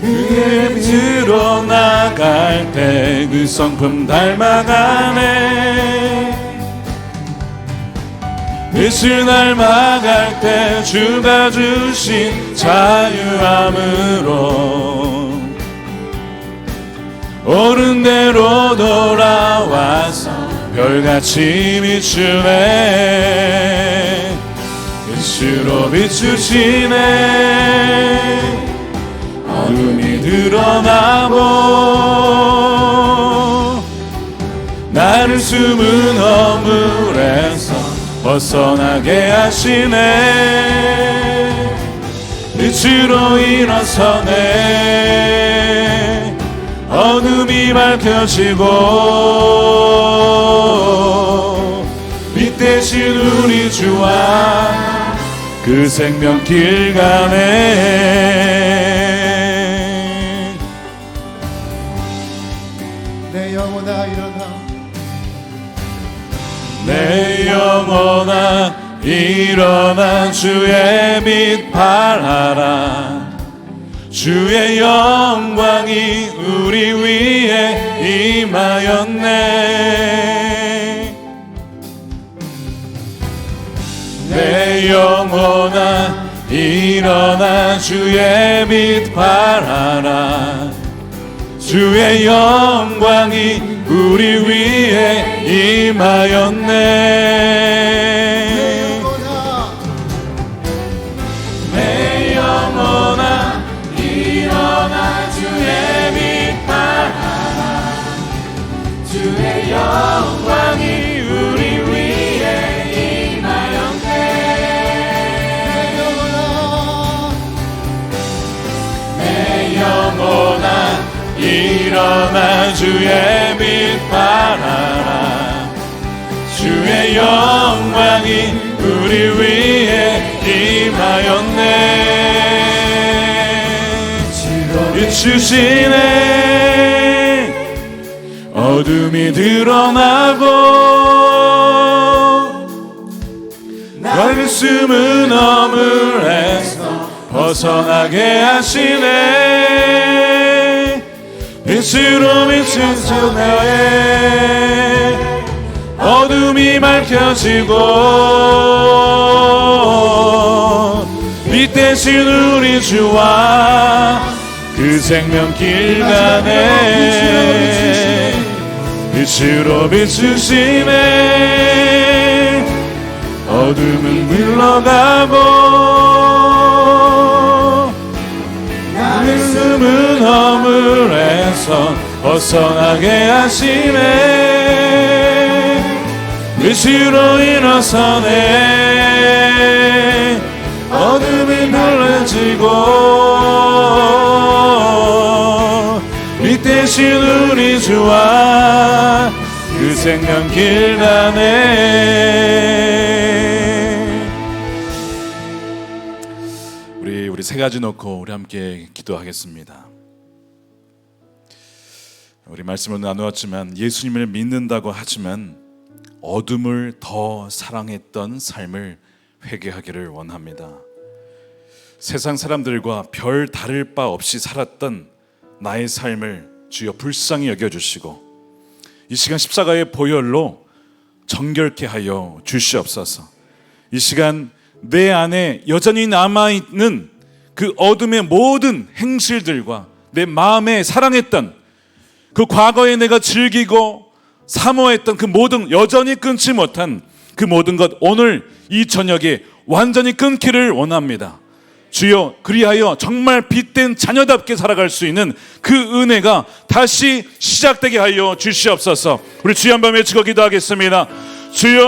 그의 빛으로 나갈 때 그 성품 닮아가네. 빛을 닮아갈 때 주가 주신 자유함으로 옳은 대로 돌아와서 별같이 비추네. 빛으로 비추시네. 어둠이 드러나고 나를 숨은 허물에서 벗어나게 하시네. 빛으로 일어서네. 어둠이 밝혀지고 빛 대신 우리 주와 그 생명길 가네. 내 영혼아 일어나. 내 영혼아 일어나 주의 빛 발하라. 주의 영광이 우리 위에 임하였네. 내 영혼아 일어나 주의 빛 발하라. 주의 영광이 우리 위에 임하였네. 내 영혼아 일어나 주의 빛 발하라. 주의 영광이 우리 위에 임하였네. 내 영혼아 일어나 주의 빛 발하라. 주의 영광이 우리 위에 임하였네. 비추시네. 어둠이 드러나고 나를 숨은 허물에서 벗어나게 하시네. 빛으로 비추시네. 어둠이 밝혀지고 빛 대신 우리 주와 그 생명길 가네. 빛으로 비추시네. 어둠은 물러가고 나를 숨은 허물에서 벗어나게 하시네. 빛으로 일어서네. 어둠이 물러지고 빛 대신 우리 주와 그 생명길 가네. 우리 세 가지 놓고 우리 함께 기도하겠습니다. 우리 말씀을 나누었지만 예수님을 믿는다고 하지만 어둠을 더 사랑했던 삶을 회개하기를 원합니다. 세상 사람들과 별 다를 바 없이 살았던 나의 삶을 주여 불쌍히 여겨주시고 이 시간 십자가의 보혈로 정결케 하여 주시옵소서. 이 시간 내 안에 여전히 남아있는 그 어둠의 모든 행실들과 내 마음에 사랑했던 그 과거에 내가 즐기고 사모했던 그 모든 여전히 끊지 못한 그 모든 것 오늘 이 저녁에 완전히 끊기를 원합니다. 주여 그리하여 정말 빛된 자녀답게 살아갈 수 있는 그 은혜가 다시 시작되게 하여 주시옵소서. 우리 주여 한번 외치고 기도하겠습니다. 주여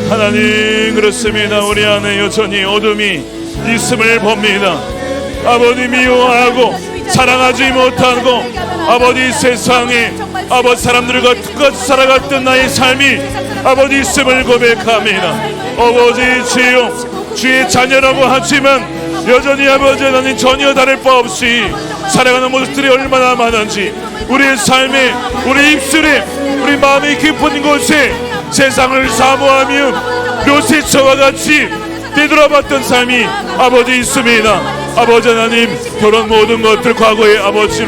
하나님 그렇습니다. 우리 안에 여전히 어둠이 있음을 봅니다. 아버지 미워하고 사랑하지 못하고 아버지 세상에 아버지 사람들과 똑같이 살아갔던 나의 삶이 아버지 있음을 고백합니다. 아버지 주여 주의 자녀라고 하지만 여전히 아버지 하나님 전혀 다를 바 없이 살아가는 모습들이 얼마나 많은지 우리의 삶에 우리 입술에 우리 마음이 깊은 곳에 세상을 사모하며 묘세처와 같이 되돌아봤던 삶이 아버지 있습니다. 아버지 하나님 그런 모든 것들 과거의 아버지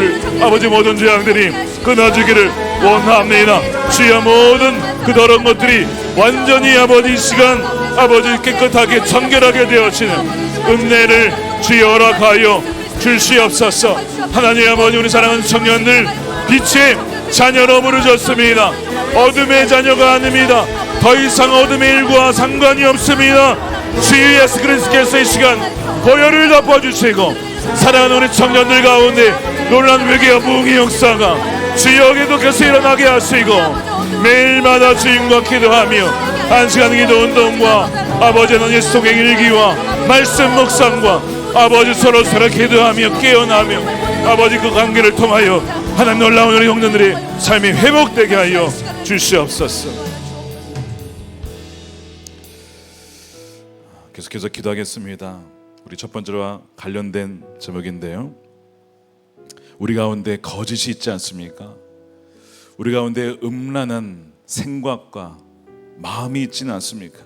모든 죄악들이 끊어지기를 원합니다. 주여 모든 그 더러운 것들이 완전히 아버지 시간 아버지 깨끗하게 정결하게 되어지는 은혜를 주여 허락하여 주시옵소서. 하나님 아버지 우리 사랑하는 청년들 빛의 자녀로 부르셨습니다. 어둠의 자녀가 아닙니다. 더 이상 어둠의 일과 상관이 없습니다. 주 예수 그리스도께서 이 시간 보혈을 덮어주시고 사랑하는 우리 청년들 가운데 놀라운 외계와 부흥의 역사가 주역에도 계속 일어나게 하시고 매일마다 주님과 기도하며 한시간 기도 운동과 아버지 하나님의 속의 일기와 말씀 묵상과 아버지 서로 기도하며 깨어나며 아버지 그 관계를 통하여 하나님 놀라운 우리 형제들의 삶이 회복되게 하여 주시옵소서. 계속해서 기도하겠습니다. 우리 첫 번째와 관련된 제목인데요, 우리 가운데 거짓이 있지 않습니까? 우리 가운데 음란한 생각과 마음이 있지는 않습니까?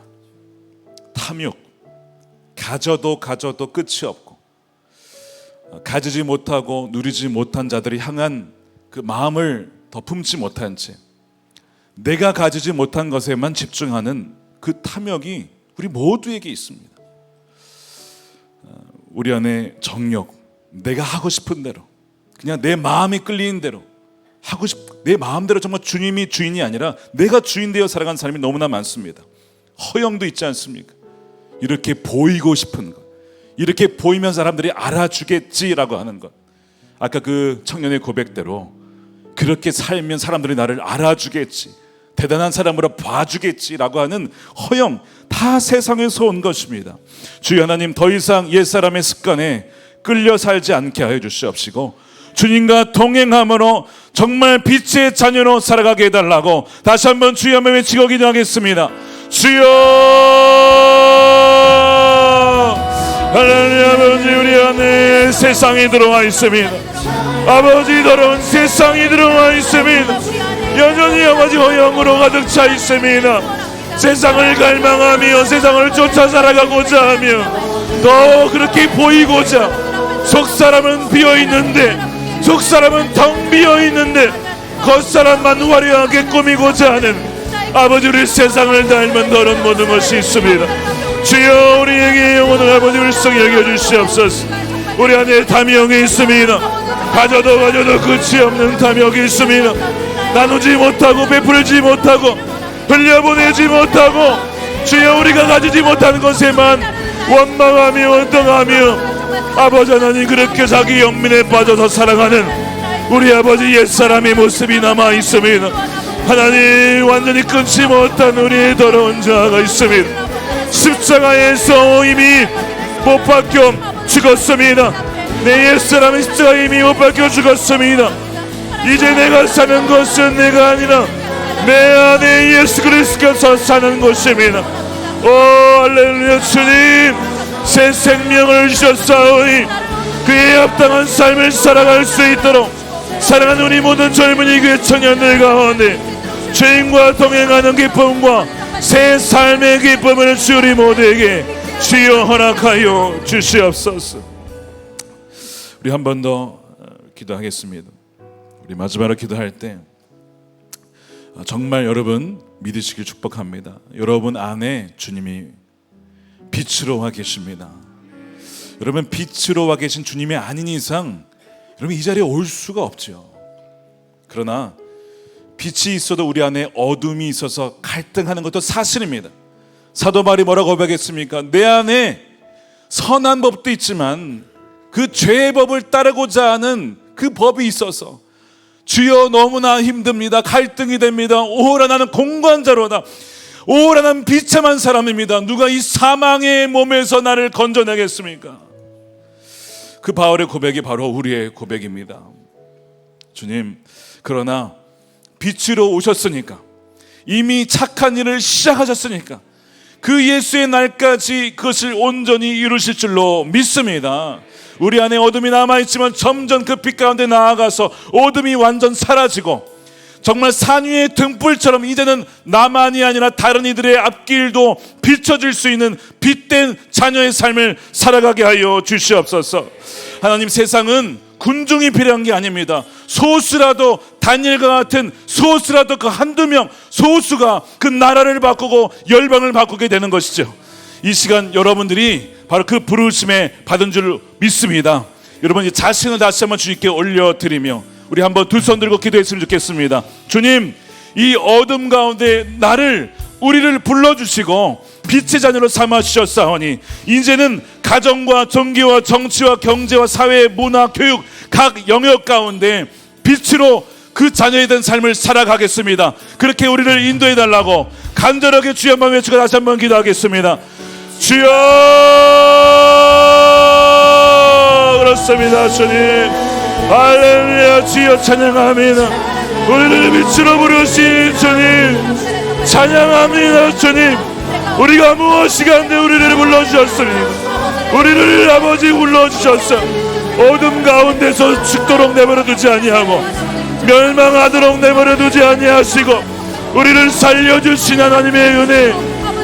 탐욕, 가져도 끝이 없고 가지지 못하고 누리지 못한 자들이 향한 그 마음을 더 품지 못한 채 내가 가지지 못한 것에만 집중하는 그 탐욕이 우리 모두에게 있습니다. 우리 안에 정욕, 내가 하고 싶은 대로 그냥 내 마음이 끌리는 대로 내 마음대로 정말 주님이 주인이 아니라 내가 주인 되어 살아가는 사람이 너무나 많습니다. 허영도 있지 않습니까? 이렇게 보이고 싶은 것, 이렇게 보이면 사람들이 알아주겠지라고 하는 것. 아까 그 청년의 고백대로 그렇게 살면 사람들이 나를 알아주겠지, 대단한 사람으로 봐주겠지라고 하는 허영, 다 세상에서 온 것입니다. 주여 하나님 더 이상 옛사람의 습관에 끌려 살지 않게 하여 주시옵시고 주님과 동행함으로 정말 빛의 자녀로 살아가게 해달라고 다시 한번 주여 한번 외치고 기도하겠습니다. 주여 하나님 아버지 우리 안에 세상이 들어와 있습니다. 아버지 더러운 세상이 들어와 있습니다. 여전히 아버지 허영으로 가득 차 있습니다. 세상을 갈망하며 세상을 쫓아 살아가고자 하며 더 그렇게 보이고자 속사람은 비어있는데 속사람은 텅 비어있는데 겉사람만 화려하게 꾸미고자 하는 아버지 우리 세상을 닮은 더러운 모든 것이 있습니다. 주여 우리에게 영원한 아버지 불쌍히 여겨주시옵소서. 우리 안에 탐욕이 있습니다. 가져도 끝이 없는 탐욕이 있습니다. 나누지 못하고 베풀지 못하고 흘려보내지 못하고 주여 우리가 가지지 못하는 것에만 원망하며 원통하며 아버지 하나님 그렇게 자기 영민에 빠져서 살아가는 우리 아버지 옛사람의 모습이 남아 있습니다. 하나님 완전히 끊지 못한 우리의 더러운 자가 있습니다. 십자가에서 이미 못 박혀 죽었습니다. 내 옛사람은 십자가에 이미 못 박혀 죽었습니다. 이제 내가 사는 것은 내가 아니라 내 안에 예수 그리스도께서 사는 것입니다. 오 할렐루야. 주님 새 생명을 주셨사오니 그에 합당한 삶을 살아갈 수 있도록 사랑하는 우리 모든 젊은이 교회 청년들 가운데 주님과 동행하는 기쁨과 새 삶의 기쁨을 주리 모두에게 주여 허락하여 주시옵소서. 우리 한 번 더 기도하겠습니다. 우리 마지막으로 기도할 때 정말 여러분 믿으시길 축복합니다. 여러분 안에 주님이 빛으로 와 계십니다. 여러분 빛으로 와 계신 주님이 아닌 이상 여러분 이 자리에 올 수가 없죠. 그러나 빛이 있어도 우리 안에 어둠이 있어서 갈등하는 것도 사실입니다. 사도 바울이 뭐라고 고백했습니까? 내 안에 선한 법도 있지만 그 죄의 법을 따르고자 하는 그 법이 있어서 주여 너무나 힘듭니다. 갈등이 됩니다. 오호라 나는 공관자로다. 오호라 나는 비참한 사람입니다. 누가 이 사망의 몸에서 나를 건져내겠습니까? 그 바울의 고백이 바로 우리의 고백입니다. 주님, 그러나 빛으로 오셨으니까, 이미 착한 일을 시작하셨으니까 그 예수의 날까지 그것을 온전히 이루실 줄로 믿습니다. 우리 안에 어둠이 남아있지만 점점 그 빛 가운데 나아가서 어둠이 완전 사라지고 정말 산 위의 등불처럼 이제는 나만이 아니라 다른 이들의 앞길도 비춰질 수 있는 빛된 자녀의 삶을 살아가게 하여 주시옵소서. 하나님, 세상은 군중이 필요한 게 아닙니다. 소수라도 다니엘과 같은 소수라도 그 한두 명 소수가 그 나라를 바꾸고 열방을 바꾸게 되는 것이죠. 이 시간 여러분들이 바로 그 부르심에 받은 줄 믿습니다. 여러분 자신을 다시 한번 주님께 올려드리며 우리 한번 두 손 들고 기도했으면 좋겠습니다. 주님, 이 어둠 가운데 우리를 불러주시고 빛의 자녀로 삼아주셨사오니 이제는 가정과 정기와 정치와 경제와 사회, 문화, 교육 각 영역 가운데 빛으로 그 자녀에 대한 삶을 살아가겠습니다. 그렇게 우리를 인도해달라고 간절하게 주여 한번 외치고 다시 한번 기도하겠습니다. 주여, 그렇습니다. 주님, 할렐루야. 주여 찬양합니다. 우리를 빛으로 부르신 주님 찬양합니다. 주님, 우리가 무엇이 간데 우리를 불러주셨습니다. 우리를 아버지 불러주셨어. 어둠 가운데서 죽도록 내버려두지 아니하고 멸망하도록 내버려두지 아니하시고 우리를 살려주신 하나님의 은혜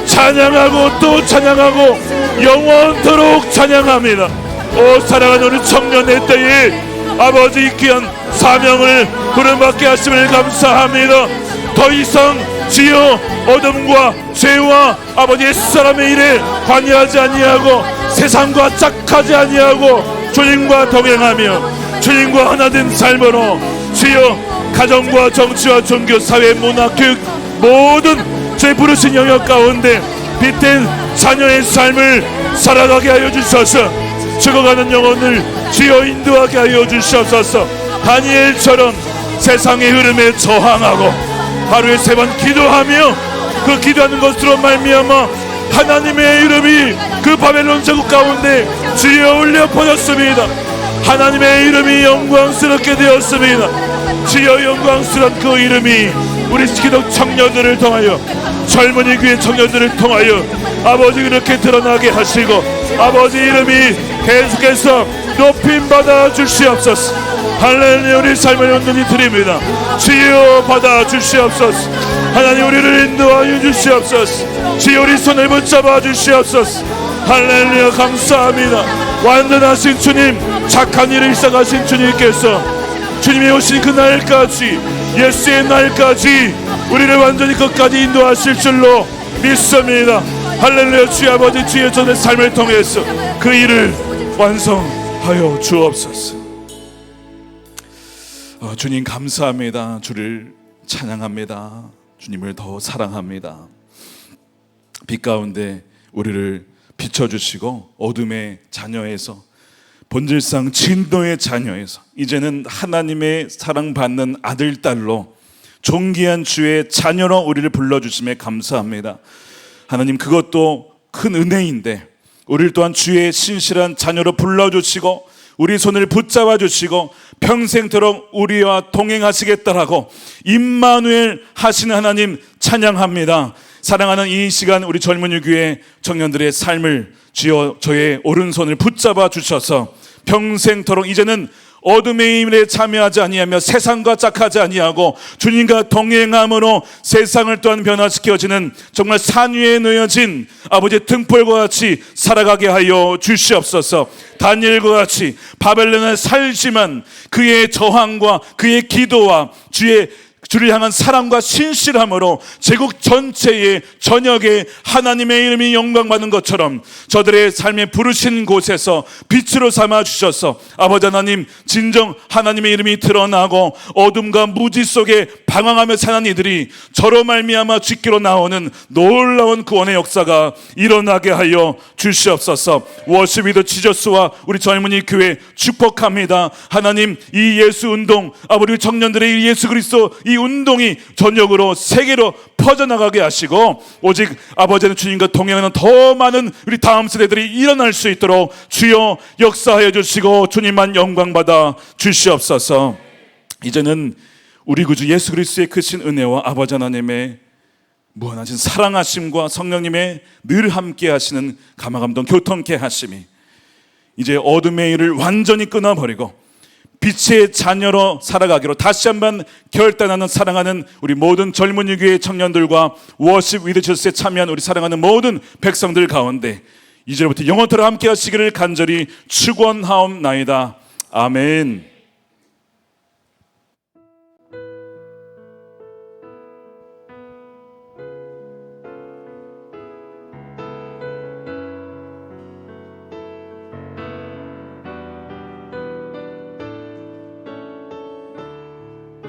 찬양하고 또 찬양하고 영원토록 찬양합니다. 오 사랑하는 우리 청년의 때에 아버지 이 귀한 사명을 부름받게 하심을 감사합니다. 더 이상 지어 어둠과 죄와 아버지 옛사람의 일에 관여하지 아니하고 세상과 짝하지 아니하고 주님과 동행하며 주님과 하나된 삶으로 주여 가정과 정치와 종교, 사회, 문화, 교육 모든 제 부르신 영역 가운데 빛된 자녀의 삶을 살아가게 하여 주셔서 죽어가는 영혼을 주여 인도하게 하여 주시옵소서. 다니엘처럼 세상의 흐름에 저항하고 하루에 3번 기도하며 그 기도하는 것으로 말미암아 하나님의 이름이 그 바벨론 제국 가운데 주여 울려 퍼졌습니다. 하나님의 이름이 영광스럽게 되었습니다. 주여 영광스러운 그 이름이 우리 기독 청년들을 통하여 젊은이 교회 청년들을 통하여 아버지 이렇게 드러나게 하시고 아버지 이름이 계속해서 높임받아 주시옵소서. 할렐루야. 우리 삶을 온전히 드립니다. 주여 받아 주시옵소서. 하나님 우리를 인도하여 주시옵소서. 주여 우리 손을 붙잡아 주시옵소서. 할렐루야. 감사합니다. 완전하신 주님, 착한 일을 시작하신 주님께서 주님이 오신 그 날까지, 예수의 날까지 우리를 완전히 끝까지 인도하실 줄로 믿습니다. 할렐루야. 주의 아버지 주의 전의 삶을 통해서 그 일을 완성하여 주옵소서. 주님 감사합니다. 주를 찬양합니다. 주님을 더 사랑합니다. 빛 가운데 우리를 비춰주시고 어둠의 자녀에서 본질상 진노의 자녀에서 이제는 하나님의 사랑받는 아들, 딸로 존귀한 주의 자녀로 우리를 불러주심에 감사합니다. 하나님, 그것도 큰 은혜인데 우리를 또한 주의 신실한 자녀로 불러주시고 우리 손을 붙잡아 주시고 평생토록 우리와 동행하시겠다라고 임마누엘 하시는 하나님 찬양합니다. 사랑하는 이 시간 우리 젊은이 교회 청년들의 삶을 주여 저의 오른손을 붙잡아 주셔서 평생토록 이제는 어둠의 일에 참여하지 아니하며 세상과 짝하지 아니하고 주님과 동행함으로 세상을 또한 변화시켜지는 정말 산 위에 놓여진 아버지의 등불과 같이 살아가게 하여 주시옵소서. 다니엘과 같이 바벨론에 살지만 그의 저항과 그의 기도와 주를 향한 사랑과 신실함으로 제국 전체의 전역에 하나님의 이름이 영광받는 것처럼 저들의 삶에 부르신 곳에서 빛으로 삼아 주셔서 아버지 하나님, 진정 하나님의 이름이 드러나고 어둠과 무지 속에 방황하며 사는 이들이 저로 말미암아 주께로 나오는 놀라운 구원의 역사가 일어나게 하여 주시옵소서. 워십 위드 지저스와 우리 젊은이 교회 축복합니다. 하나님, 이 예수 운동, 아버지 청년들의 이 예수 그리스도 이 운동이 전역으로 세계로 퍼져나가게 하시고 오직 아버지는 주님과 동행하는 더 많은 우리 다음 세대들이 일어날 수 있도록 주여 역사하여 주시고 주님만 영광받아 주시옵소서. 이제는 우리 구주 예수 그리스도의 크신 은혜와 아버지 하나님의 무한하신 사랑하심과 성령님의 늘 함께 하시는 감화감동 교통케 하심이 이제 어둠의 일을 완전히 끊어버리고 빛의 자녀로 살아가기로 다시 한번 결단하는 사랑하는 우리 모든 젊은이 교회 청년들과 워십 위드 지저스에 참여한 우리 사랑하는 모든 백성들 가운데 이제부터 영원토록 함께 하시기를 간절히 축원하옵나이다. 아멘.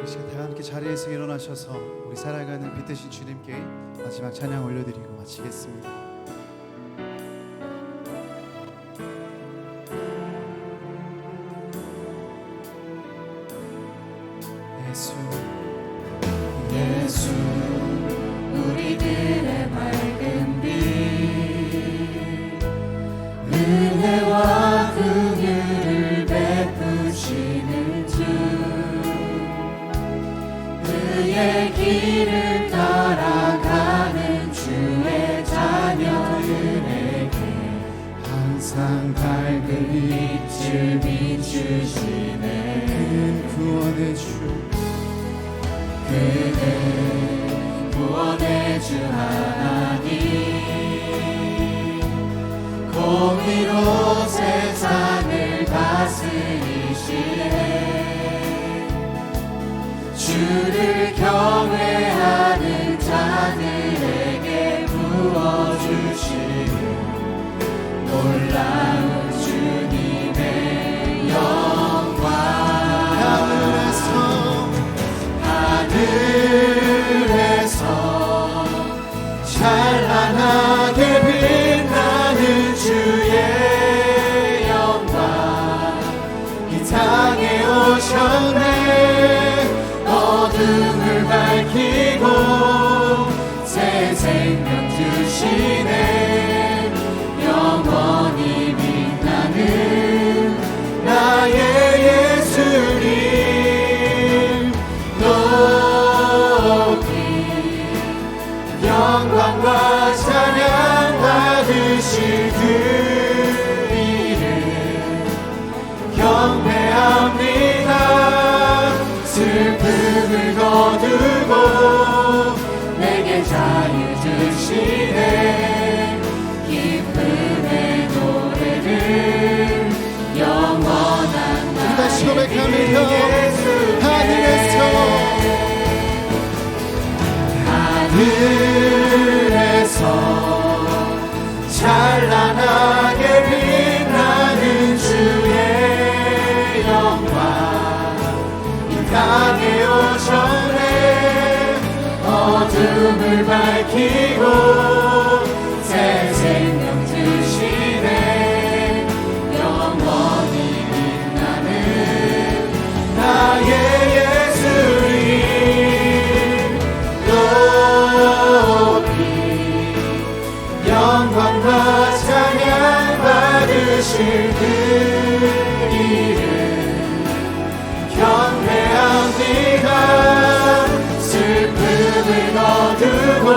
이 시간 다 함께 자리에서 일어나셔서 우리 살아가는 빛 되신 주님께 마지막 찬양 올려드리고 마치겠습니다. 예수 예수 우리들의 맑은 빛 은혜와 긍휼을 베푸시는 주 그의 길을 따라가는 주의 자녀들에게 항상 밝은 빛을 비추시네 큰 구원의 주 그는 구원의 주 하나님 공의로 세상을 다스리시네 주를 경외하는 자들에게 부어주시는 놀라운 주님의 영광 하늘에서 찬란하게 빛나는 주의 영광 이 땅에 오셨네 어둠을 밝히고 새 생명 주시네 영원히 빛나는 나의 예수님 높이 영광과 찬양 받으실 그 이름 경배합니다 슬픔을 거두고 내게 자유 주시네 기쁨의 노래를 영원한 다시 고백합니다. 하늘에서 찬란하게 빛나는 주의 영광 이 땅에 오셨네 어둠을 밝히고 새 생명 주시네 영원히 빛나는 나의 예수님 높이 영광과 찬양 받으실 그 이름 경배합니다 슬픔을 거두고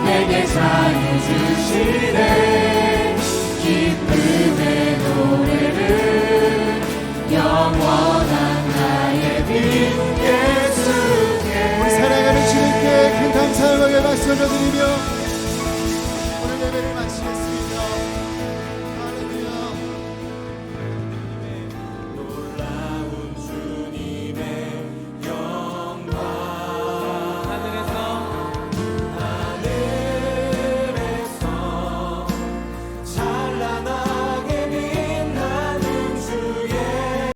내게 자유 주시네 기쁨의 노래를 영원한 나의 빛 예수께 우리 사랑하는 주님께 큰 감사와 박수 올려드리며